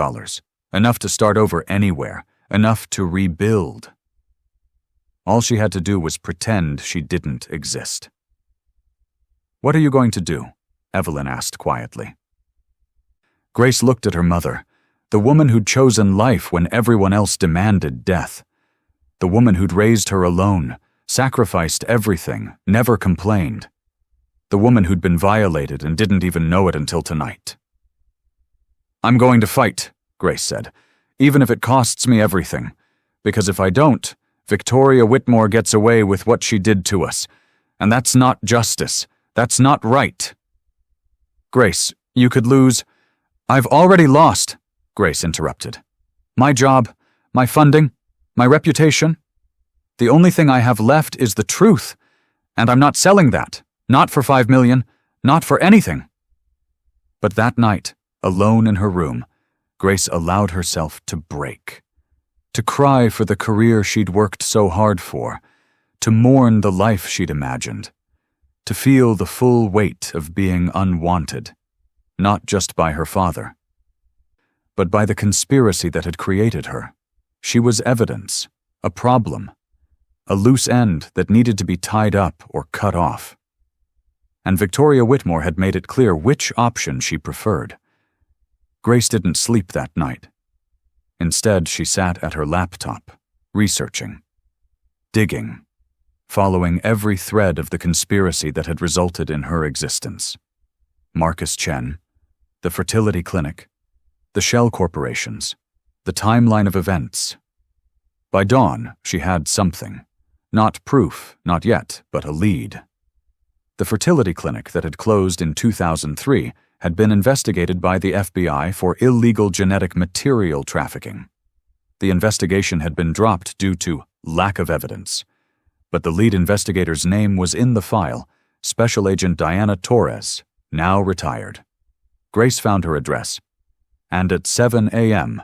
enough to start over anywhere, enough to rebuild. All she had to do was pretend she didn't exist. "What are you going to do?" Evelyn asked quietly. Grace looked at her mother, the woman who'd chosen life when everyone else demanded death. The woman who'd raised her alone, sacrificed everything, never complained. The woman who'd been violated and didn't even know it until tonight. "I'm going to fight," Grace said, "even if it costs me everything. Because if I don't, Victoria Whitmore gets away with what she did to us. And that's not justice. That's not right." "Grace, you could lose—" "I've already lost," Grace interrupted. "My job, my funding, my reputation. The only thing I have left is the truth, and I'm not selling that. Not for $5 million, not for anything." But that night, alone in her room, Grace allowed herself to break. To cry for the career she'd worked so hard for, to mourn the life she'd imagined, to feel the full weight of being unwanted, not just by her father, but by the conspiracy that had created her. She was evidence, a problem, a loose end that needed to be tied up or cut off. And Victoria Whitmore had made it clear which option she preferred. Grace didn't sleep that night. Instead, she sat at her laptop, researching, digging, following every thread of the conspiracy that had resulted in her existence. Marcus Chen, the fertility clinic, the shell corporations, the timeline of events. By dawn, she had something. Not proof, not yet, but a lead. The fertility clinic that had closed in 2003 had been investigated by the FBI for illegal genetic material trafficking. The investigation had been dropped due to lack of evidence, but the lead investigator's name was in the file, Special Agent Diana Torres, now retired. Grace found her address, and at 7 a.m.,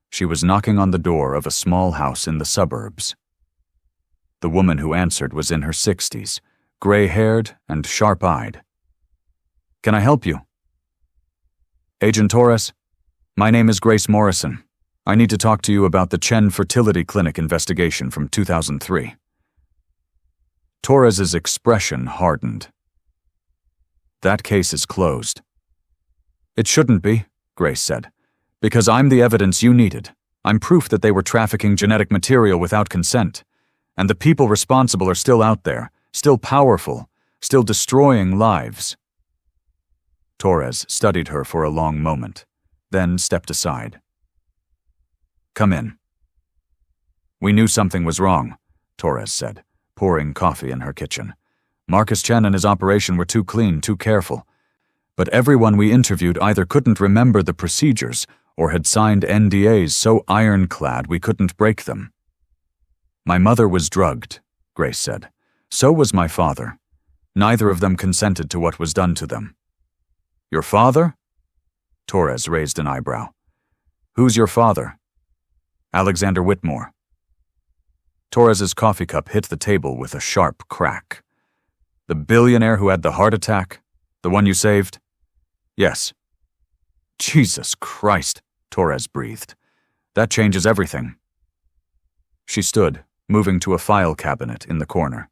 she was knocking on the door of a small house in the suburbs. The woman who answered was in her 60s, gray-haired and sharp-eyed. "Can I help you?" "Agent Torres, my name is Grace Morrison. I need to talk to you about the Chen Fertility Clinic investigation from 2003. Torres's expression hardened. "That case is closed." "It shouldn't be," Grace said, "because I'm the evidence you needed. I'm proof that they were trafficking genetic material without consent, and the people responsible are still out there, still powerful, still destroying lives." Torres studied her for a long moment, then stepped aside. "Come in." "We knew something was wrong," Torres said, pouring coffee in her kitchen. "Marcus Chen and his operation were too clean, too careful. But everyone we interviewed either couldn't remember the procedures or had signed NDAs so ironclad we couldn't break them." "My mother was drugged," Grace said. "So was my father. Neither of them consented to what was done to them." "Your father?" Torres raised an eyebrow. "Who's your father?" "Alexander Whitmore." Torres's coffee cup hit the table with a sharp crack. "The billionaire who had the heart attack? The one you saved?" "Yes." "Jesus Christ," Torres breathed. "That changes everything." She stood, moving to a file cabinet in the corner.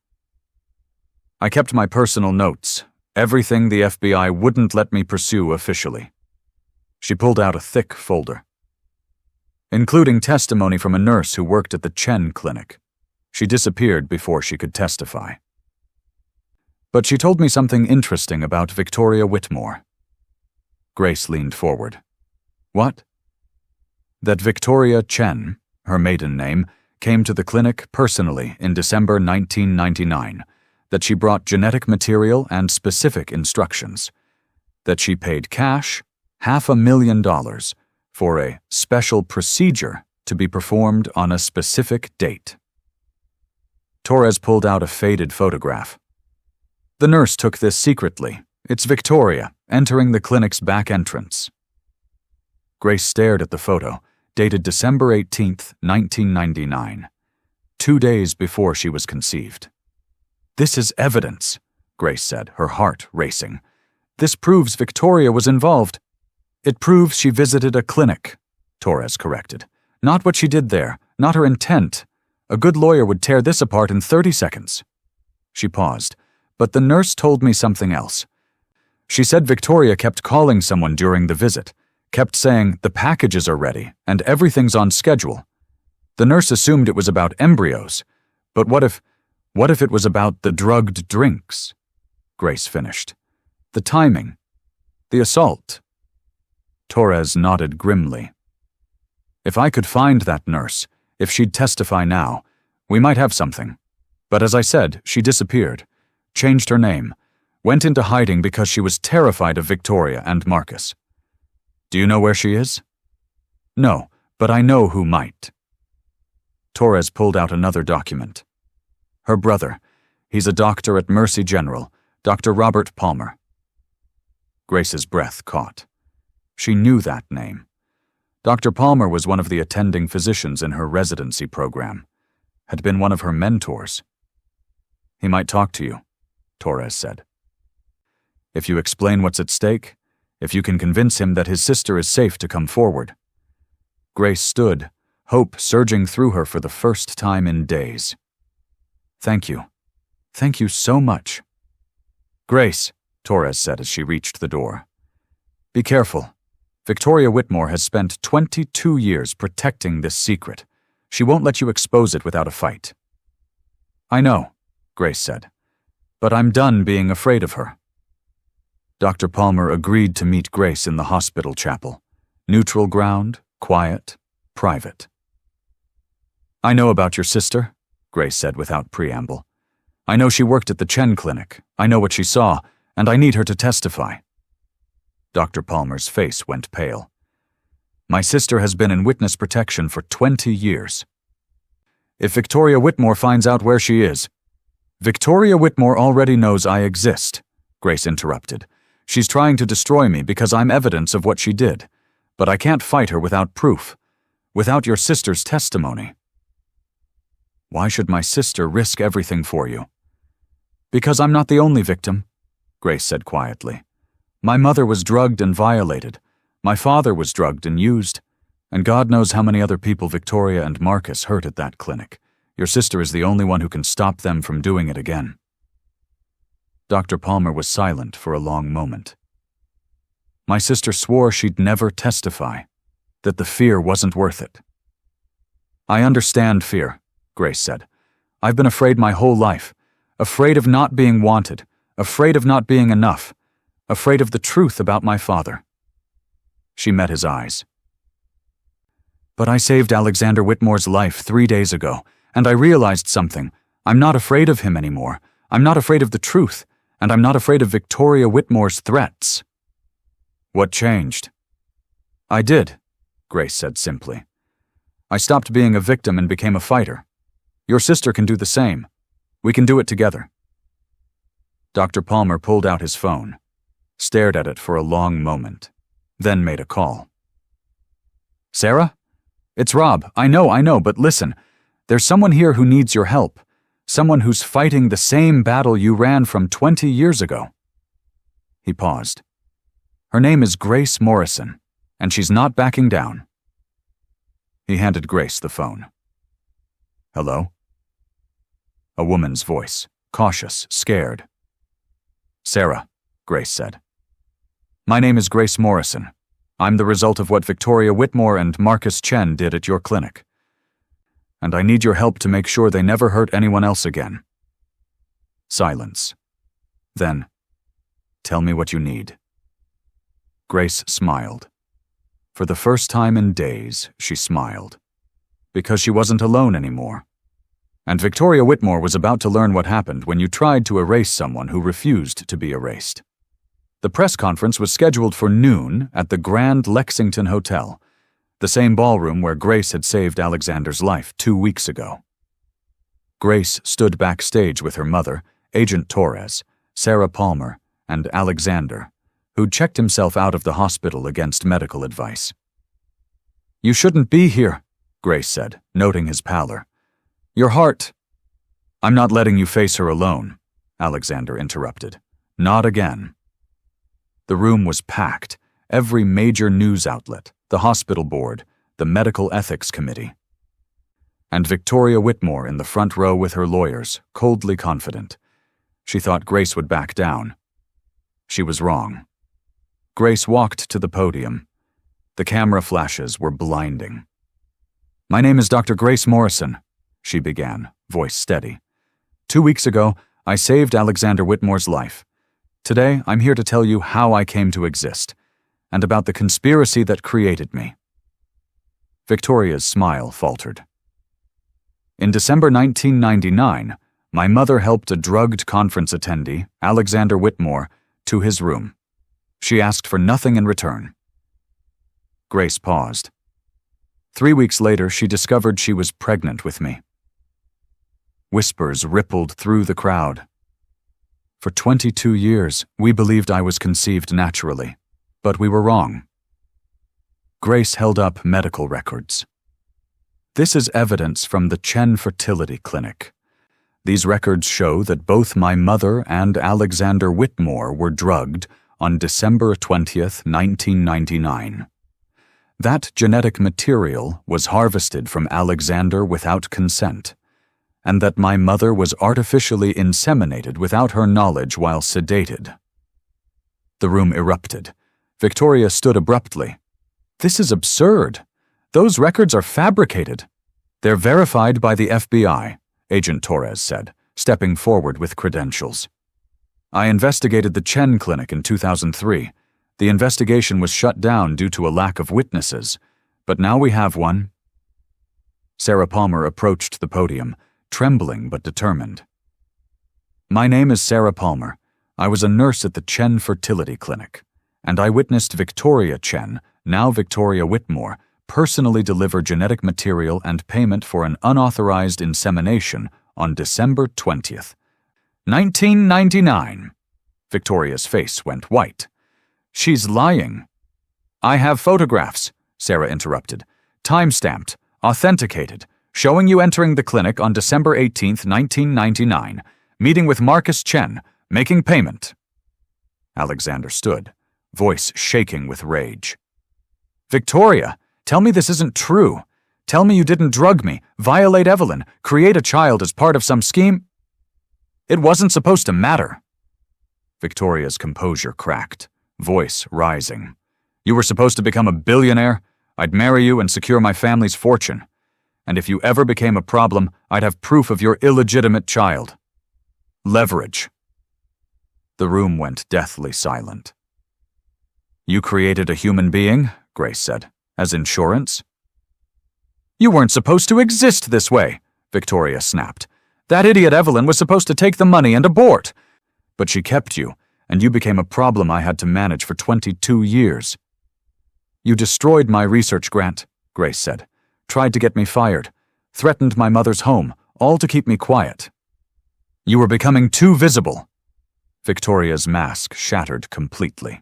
"I kept my personal notes, everything the FBI wouldn't let me pursue officially." She pulled out a thick folder, including testimony from a nurse who worked at the Chen clinic. She disappeared before she could testify. "But she told me something interesting about Victoria Whitmore." Grace leaned forward. "What?" "That Victoria Chen, her maiden name, came to the clinic personally in December 1999, that she brought genetic material and specific instructions, that she paid cash, $500,000, for a special procedure to be performed on a specific date." Torres pulled out a faded photograph. "The nurse took this secretly. It's Victoria, entering the clinic's back entrance." Grace stared at the photo, dated December 18th, 1999, 2 days before she was conceived. "This is evidence," Grace said, her heart racing. "This proves Victoria was involved." "It proves she visited a clinic," Torres corrected. "Not what she did there, not her intent. A good lawyer would tear this apart in 30 seconds. She paused, but the nurse told me something else. She said Victoria kept calling someone during the visit, kept saying the packages are ready and everything's on schedule. The nurse assumed it was about embryos, but what if it was about the drugged drinks? Grace finished. The timing. The assault. Torres nodded grimly. If I could find that nurse, if she'd testify now, we might have something. But as I said, she disappeared, changed her name, went into hiding because she was terrified of Victoria and Marcus. Do you know where she is? No, but I know who might. Torres pulled out another document. Her brother. He's a doctor at Mercy General, Dr. Robert Palmer. Grace's breath caught. She knew that name. Dr. Palmer was one of the attending physicians in her residency program, had been one of her mentors. He might talk to you, Torres said. If you explain what's at stake, if you can convince him that his sister is safe to come forward. Grace stood, hope surging through her for the first time in days. Thank you. Thank you so much. Grace, Torres said as she reached the door. Be careful. Victoria Whitmore has spent 22 years protecting this secret. She won't let you expose it without a fight. I know, Grace said, but I'm done being afraid of her. Dr. Palmer agreed to meet Grace in the hospital chapel. Neutral ground, quiet, private. I know about your sister, Grace said without preamble. I know she worked at the Chen Clinic. I know what she saw, and I need her to testify. Dr. Palmer's face went pale. My sister has been in witness protection for 20 years. If Victoria Whitmore finds out where she is— Victoria Whitmore already knows I exist, Grace interrupted. She's trying to destroy me because I'm evidence of what she did. But I can't fight her without proof, without your sister's testimony. Why should my sister risk everything for you? Because I'm not the only victim, Grace said quietly. My mother was drugged and violated. My father was drugged and used. And God knows how many other people Victoria and Marcus hurt at that clinic. Your sister is the only one who can stop them from doing it again. Dr. Palmer was silent for a long moment. My sister swore she'd never testify, that the fear wasn't worth it. I understand fear, Grace said. I've been afraid my whole life, afraid of not being wanted, afraid of not being enough, afraid of the truth about my father. She met his eyes. But I saved Alexander Whitmore's life 3 days ago, and I realized something. I'm not afraid of him anymore. I'm not afraid of the truth, and I'm not afraid of Victoria Whitmore's threats. What changed? I did, Grace said simply. I stopped being a victim and became a fighter. Your sister can do the same. We can do it together. Dr. Palmer pulled out his phone, stared at it for a long moment, then made a call. Sarah? It's Rob. I know, but listen. There's someone here who needs your help. Someone who's fighting the same battle you ran from 20 years ago. He paused. Her name is Grace Morrison, and she's not backing down. He handed Grace the phone. Hello? A woman's voice, cautious, scared. Sarah, Grace said. My name is Grace Morrison. I'm the result of what Victoria Whitmore and Marcus Chen did at your clinic. And I need your help to make sure they never hurt anyone else again. Silence. Then, tell me what you need. Grace smiled. For the first time in days, she smiled. Because she wasn't alone anymore. And Victoria Whitmore was about to learn what happened when you tried to erase someone who refused to be erased. The press conference was scheduled for noon at the Grand Lexington Hotel, the same ballroom where Grace had saved Alexander's life 2 weeks ago. Grace stood backstage with her mother, Agent Torres, Sarah Palmer, and Alexander, who'd checked himself out of the hospital against medical advice. You shouldn't be here, Grace said, noting his pallor. Your heart— I'm not letting you face her alone, Alexander interrupted. Not again. The room was packed, every major news outlet, the hospital board, the medical ethics committee. And Victoria Whitmore in the front row with her lawyers, coldly confident. She thought Grace would back down. She was wrong. Grace walked to the podium. The camera flashes were blinding. "My name is Dr. Grace Morrison," she began, voice steady. "2 weeks ago, I saved Alexander Whitmore's life. Today, I'm here to tell you how I came to exist, and about the conspiracy that created me." Victoria's smile faltered. "In December 1999, my mother helped a drugged conference attendee, Alexander Whitmore, to his room. She asked for nothing in return." Grace paused. 3 weeks later, she discovered she was pregnant with me. Whispers rippled through the crowd. "For 22 years, we believed I was conceived naturally, but we were wrong." Grace held up medical records. "This is evidence from the Chen Fertility Clinic. These records show that both my mother and Alexander Whitmore were drugged on December 20th, 1999. That genetic material was harvested from Alexander without consent, and that my mother was artificially inseminated without her knowledge while sedated." The room erupted. Victoria stood abruptly. "This is absurd. Those records are fabricated." "They're verified by the FBI," Agent Torres said, stepping forward with credentials. "I investigated the Chen Clinic in 2003. The investigation was shut down due to a lack of witnesses, but now we have one." Sarah Palmer approached the podium, trembling but determined. "My name is Sarah Palmer. I was a nurse at the Chen Fertility Clinic, and I witnessed Victoria Chen, now Victoria Whitmore, personally deliver genetic material and payment for an unauthorized insemination on December 20th, 1999. Victoria's face went white. "She's lying." "I have photographs," Sarah interrupted, "time-stamped, authenticated, showing you entering the clinic on December 18th, 1999, meeting with Marcus Chen, making payment." Alexander stood, voice shaking with rage. "Victoria, tell me this isn't true. Tell me you didn't drug me, violate Evelyn, create a child as part of some scheme." "It wasn't supposed to matter." Victoria's composure cracked, voice rising. "You were supposed to become a billionaire. I'd marry you and secure my family's fortune. And if you ever became a problem, I'd have proof of your illegitimate child. Leverage." The room went deathly silent. "You created a human being," Grace said, "as insurance?" "You weren't supposed to exist this way," Victoria snapped. "That idiot Evelyn was supposed to take the money and abort. But she kept you, and you became a problem I had to manage for 22 years. "You destroyed my research grant," Grace said, "tried to get me fired, threatened my mother's home, all to keep me quiet. You were becoming too visible." Victoria's mask shattered completely.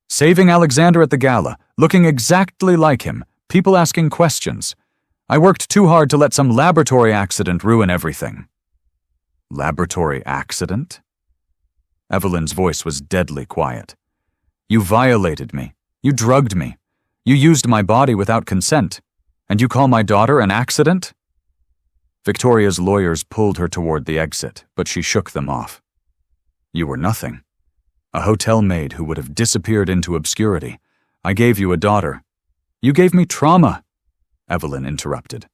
"Saving Alexander at the Gala, looking exactly like him, people asking questions. I worked too hard to let some laboratory accident ruin everything." "Laboratory accident?" Evelyn's voice was deadly quiet. "You violated me. You drugged me. You used my body without consent. And you call my daughter an accident?" Victoria's lawyers pulled her toward the exit, but she shook them off. "You were nothing. A hotel maid who would have disappeared into obscurity. I gave you a daughter." "You gave me trauma," Evelyn interrupted.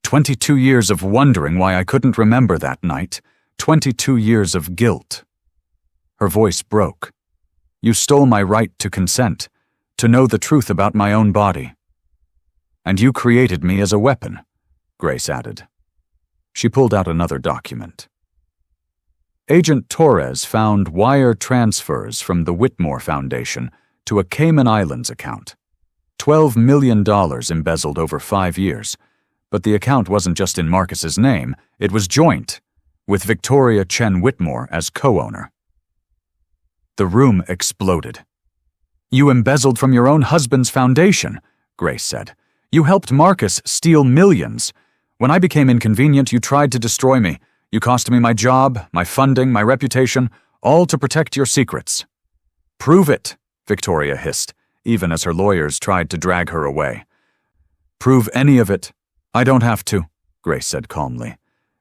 22 years of wondering why I couldn't remember that night. 22 years of guilt." Her voice broke. "You stole my right to consent, to know the truth about my own body. And you created me as a weapon," Grace added. She pulled out another document. Agent Torres found wire transfers from the Whitmore Foundation to a Cayman Islands account. $12 million embezzled over 5 years, but the account wasn't just in Marcus's name, it was joint, with Victoria Chen Whitmore as co-owner. The room exploded. "You embezzled from your own husband's foundation," Grace said. "You helped Marcus steal millions. When I became inconvenient, you tried to destroy me. You cost me my job, my funding, my reputation, all to protect your secrets." "Prove it," Victoria hissed, even as her lawyers tried to drag her away. "Prove any of it. I don't have to," Grace said calmly.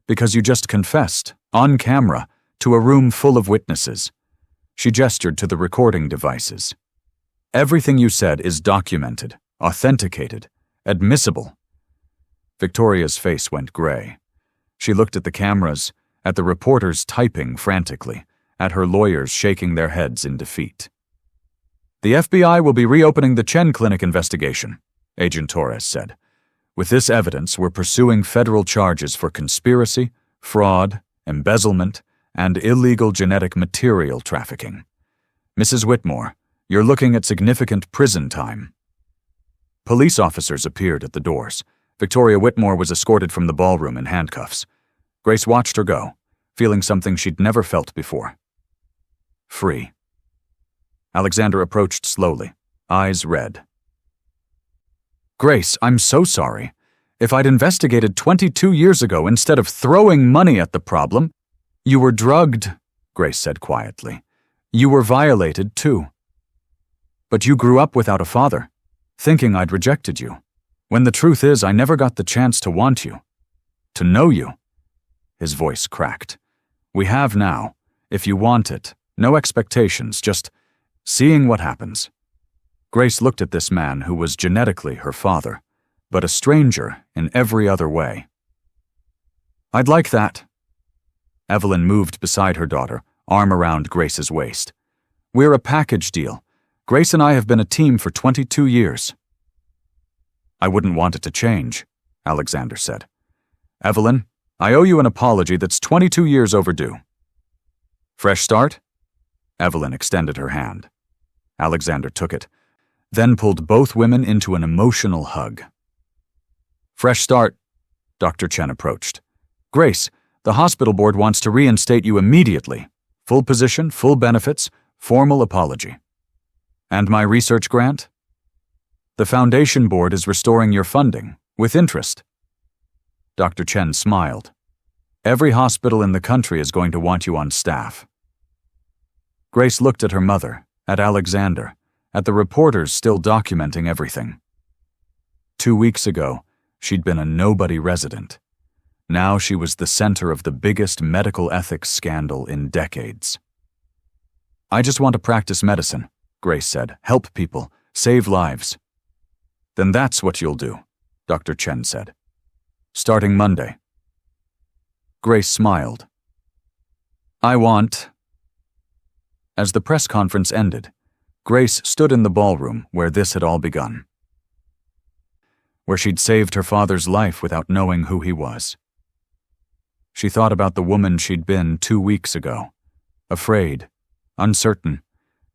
Because you just confessed, on camera, to a room full of witnesses. She gestured to the recording devices. Everything you said is documented, authenticated, admissible. Victoria's face went gray. She looked at the cameras, at the reporters typing frantically, at her lawyers shaking their heads in defeat. The FBI will be reopening the Chen Clinic investigation, Agent Torres said. With this evidence, we're pursuing federal charges for conspiracy, fraud, embezzlement, and illegal genetic material trafficking. Mrs. Whitmore, you're looking at significant prison time. Police officers appeared at the doors. Victoria Whitmore was escorted from the ballroom in handcuffs. Grace watched her go, feeling something she'd never felt before. Free. Alexander approached slowly, eyes red. Grace, I'm so sorry. If I'd investigated 22 years ago instead of throwing money at the problem— You were drugged, Grace said quietly. You were violated, too. But you grew up without a father, thinking I'd rejected you, when the truth is I never got the chance to want you, to know you. His voice cracked. We have now, if you want it, no expectations, just seeing what happens. Grace looked at this man who was genetically her father, but a stranger in every other way. I'd like that. Evelyn moved beside her daughter, arm around Grace's waist. We're a package deal. Grace and I have been a team for 22 years. I wouldn't want it to change, Alexander said. Evelyn, I owe you an apology that's 22 years overdue. Fresh start? Evelyn extended her hand. Alexander took it, then pulled both women into an emotional hug. Fresh start, Dr. Chen approached. Grace, the hospital board wants to reinstate you immediately. Full position, full benefits, formal apology. And my research grant? The foundation board is restoring your funding, with interest. Dr. Chen smiled. Every hospital in the country is going to want you on staff. Grace looked at her mother, at Alexander, at the reporters still documenting everything. 2 weeks ago, she'd been a nobody resident. Now she was the center of the biggest medical ethics scandal in decades. I just want to practice medicine, Grace said. Help people, save lives. Then that's what you'll do, Dr. Chen said. Starting Monday. Grace smiled. I want— As the press conference ended, Grace stood in the ballroom where this had all begun. Where she'd saved her father's life without knowing who he was. She thought about the woman she'd been 2 weeks ago, afraid, uncertain,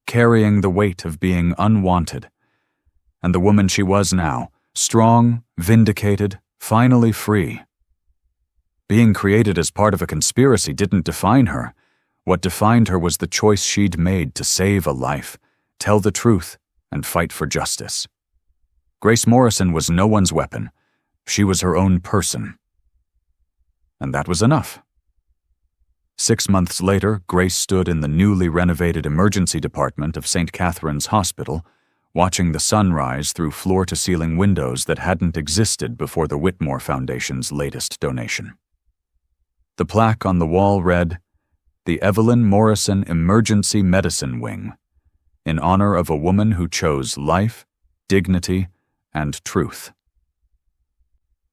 carrying the weight of being unwanted, and the woman she was now, strong, vindicated, finally free. Being created as part of a conspiracy didn't define her. What defined her was the choice she'd made to save a life, tell the truth, and fight for justice. Grace Morrison was no one's weapon. She was her own person. And that was enough. 6 months later, Grace stood in the newly renovated emergency department of St. Catherine's Hospital, watching the sun rise through floor-to-ceiling windows that hadn't existed before the Whitmore Foundation's latest donation. The plaque on the wall read, "The Evelyn Morrison Emergency Medicine Wing, in honor of a woman who chose life, dignity, and truth."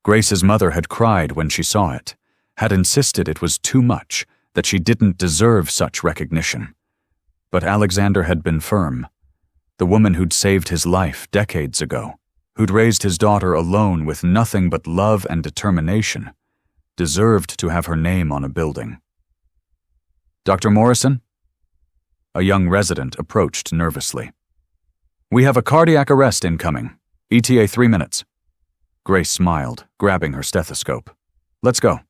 Grace's mother had cried when she saw it, had insisted it was too much, that she didn't deserve such recognition. But Alexander had been firm. The woman who'd saved his life decades ago, who'd raised his daughter alone with nothing but love and determination, deserved to have her name on a building. Dr. Morrison? A young resident approached nervously. We have a cardiac arrest incoming. ETA 3 minutes. Grace smiled, grabbing her stethoscope. Let's go.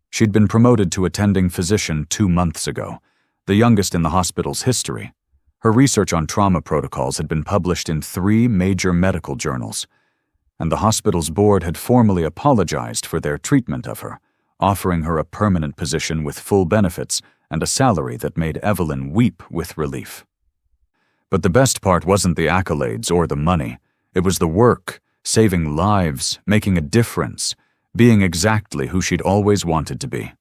She'd been promoted to attending physician 2 months ago, the youngest in the hospital's history. Her research on trauma protocols had been published in 3 major medical journals, and the hospital's board had formally apologized for their treatment of her, offering her a permanent position with full benefits and a salary that made Evelyn weep with relief. But the best part wasn't the accolades or the money. It was the work, saving lives, making a difference, being exactly who she'd always wanted to be.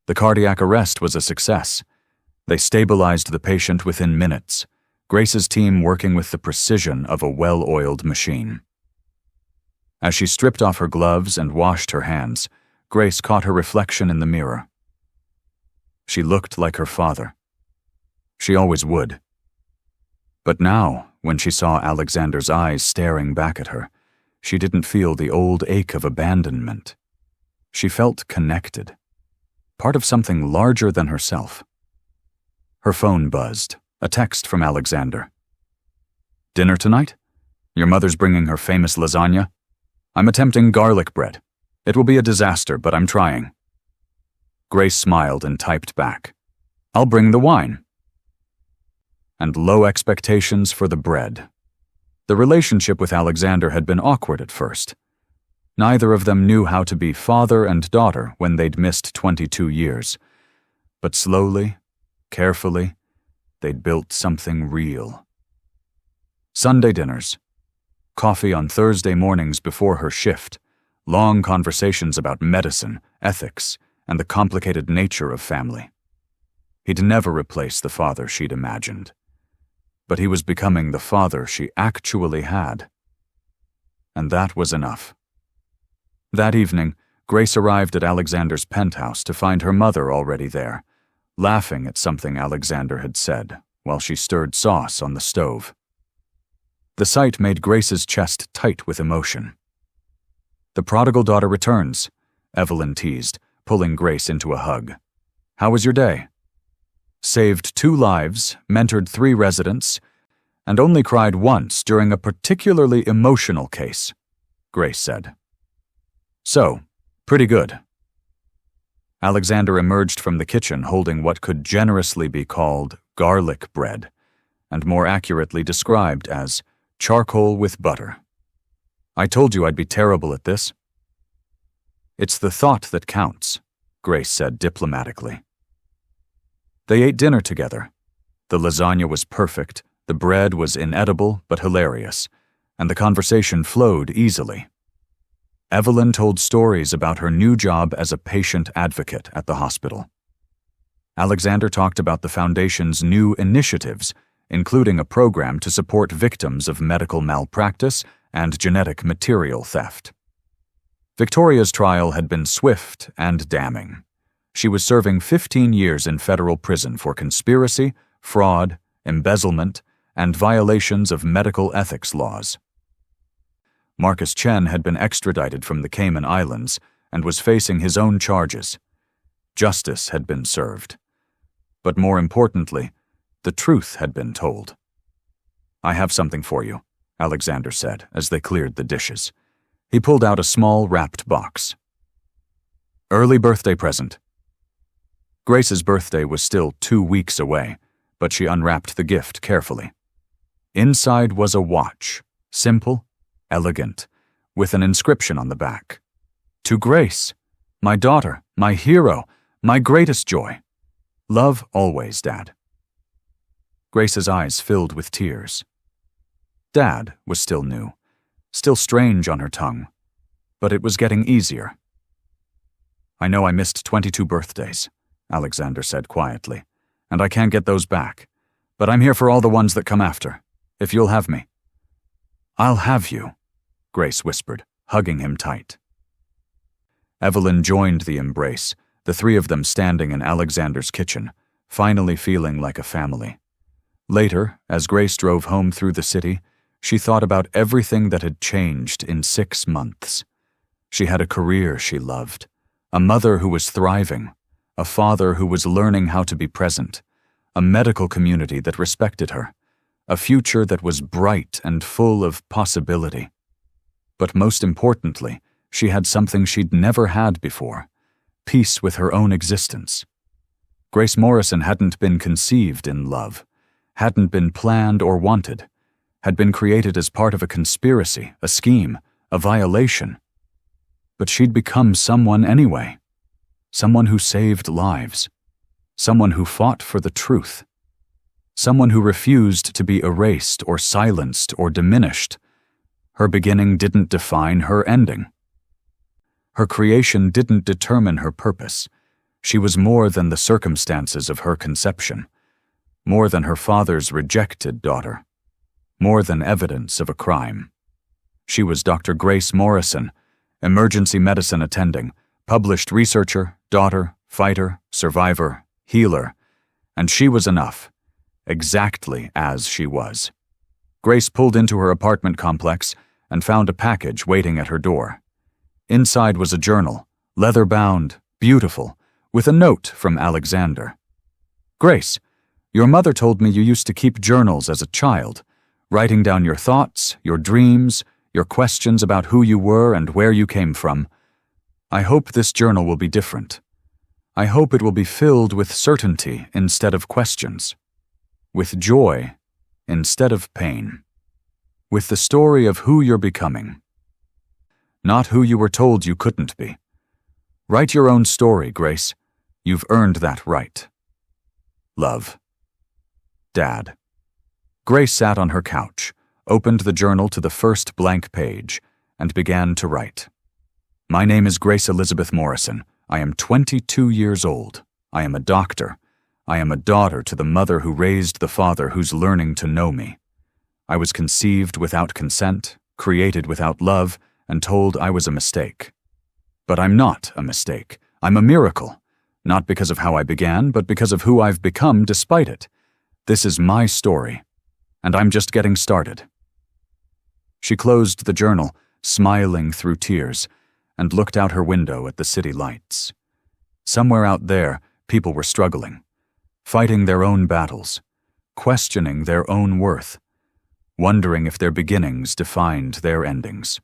The cardiac arrest was a success. They stabilized the patient within minutes, Grace's team working with the precision of a well-oiled machine. As she stripped off her gloves and washed her hands, Grace caught her reflection in the mirror. She looked like her father. She always would. But now, when she saw Alexander's eyes staring back at her, she didn't feel the old ache of abandonment. She felt connected, part of something larger than herself. Her phone buzzed, a text from Alexander. "Dinner tonight? Your mother's bringing her famous lasagna? I'm attempting garlic bread. It will be a disaster, but I'm trying." Grace smiled and typed back, "I'll bring the wine." And low expectations for the bread. The relationship with Alexander had been awkward at first. Neither of them knew how to be father and daughter when they'd missed 22 years. But slowly, carefully, they'd built something real. Sunday dinners, coffee on Thursday mornings before her shift, long conversations about medicine, ethics, and the complicated nature of family. He'd never replace the father she'd imagined. But he was becoming the father she actually had. And that was enough. That evening, Grace arrived at Alexander's penthouse to find her mother already there, laughing at something Alexander had said while she stirred sauce on the stove. The sight made Grace's chest tight with emotion. "The prodigal daughter returns," Evelyn teased, pulling Grace into a hug. "How was your day?" "Saved 2 lives, mentored 3 residents, and only cried once during a particularly emotional case," Grace said. "So, pretty good." Alexander emerged from the kitchen holding what could generously be called garlic bread, and more accurately described as charcoal with butter. "I told you I'd be terrible at this." "It's the thought that counts," Grace said diplomatically. They ate dinner together. The lasagna was perfect, the bread was inedible but hilarious, and the conversation flowed easily. Evelyn told stories about her new job as a patient advocate at the hospital. Alexander talked about the Foundation's new initiatives, including a program to support victims of medical malpractice and genetic material theft. Victoria's trial had been swift and damning. She was serving 15 years in federal prison for conspiracy, fraud, embezzlement, and violations of medical ethics laws. Marcus Chen had been extradited from the Cayman Islands and was facing his own charges. Justice had been served. But more importantly, the truth had been told. "I have something for you," Alexander said as they cleared the dishes. He pulled out a small wrapped box. "Early birthday present." Grace's birthday was still 2 weeks away, but she unwrapped the gift carefully. Inside was a watch, simple, elegant, with an inscription on the back. "To Grace, my daughter, my hero, my greatest joy. Love always, Dad." Grace's eyes filled with tears. Dad was still new, still strange on her tongue, but it was getting easier. "I know I missed 22 birthdays," Alexander said quietly, "and I can't get those back, but I'm here for all the ones that come after, if you'll have me." "I'll have you," Grace whispered, hugging him tight. Evelyn joined the embrace, the 3 of them standing in Alexander's kitchen, finally feeling like a family. Later, as Grace drove home through the city, she thought about everything that had changed in 6 months. She had a career she loved, a mother who was thriving, a father who was learning how to be present, a medical community that respected her, a future that was bright and full of possibility. But most importantly, she had something she'd never had before, peace with her own existence. Grace Morrison hadn't been conceived in love, hadn't been planned or wanted, had been created as part of a conspiracy, a scheme, a violation. But she'd become someone anyway. Someone who saved lives, someone who fought for the truth, someone who refused to be erased or silenced or diminished. Her beginning didn't define her ending. Her creation didn't determine her purpose. She was more than the circumstances of her conception, more than her father's rejected daughter, more than evidence of a crime. She was Dr. Grace Morrison, emergency medicine attending, published researcher, daughter, fighter, survivor, healer, and she was enough, exactly as she was. Grace pulled into her apartment complex and found a package waiting at her door. Inside was a journal, leather-bound, beautiful, with a note from Alexander. "Grace, your mother told me you used to keep journals as a child, writing down your thoughts, your dreams, your questions about who you were and where you came from. I hope this journal will be different. I hope it will be filled with certainty instead of questions, with joy instead of pain, with the story of who you're becoming, not who you were told you couldn't be. Write your own story, Grace. You've earned that right. Love. Dad." Grace sat on her couch, opened the journal to the first blank page, and began to write. "My name is Grace Elizabeth Morrison. I am 22 years old. I am a doctor. I am a daughter to the mother who raised the father who's learning to know me. I was conceived without consent, created without love, and told I was a mistake. But I'm not a mistake. I'm a miracle, not because of how I began, but because of who I've become despite it. This is my story, and I'm just getting started." She closed the journal, smiling through tears, and looked out her window at the city lights. Somewhere out there, people were struggling, fighting their own battles, questioning their own worth, wondering if their beginnings defined their endings.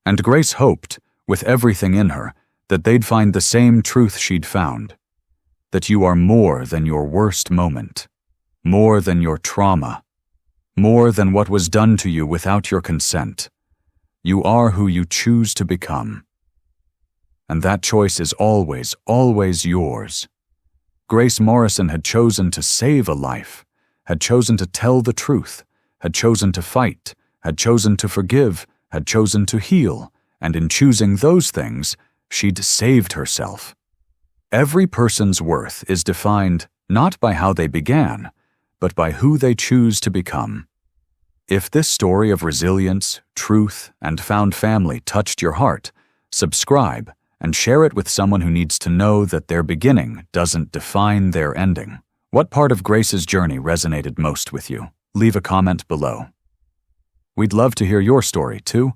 And Grace hoped, with everything in her, that they'd find the same truth she'd found, that you are more than your worst moment, more than your trauma, more than what was done to you without your consent. You are who you choose to become. And that choice is always, always yours. Grace Morrison had chosen to save a life, had chosen to tell the truth, had chosen to fight, had chosen to forgive, had chosen to heal, and in choosing those things, she'd saved herself. Every person's worth is defined not by how they began, but by who they choose to become. If this story of resilience, truth, and found family touched your heart, subscribe and share it with someone who needs to know that their beginning doesn't define their ending. What part of Grace's journey resonated most with you? Leave a comment below. We'd love to hear your story, too.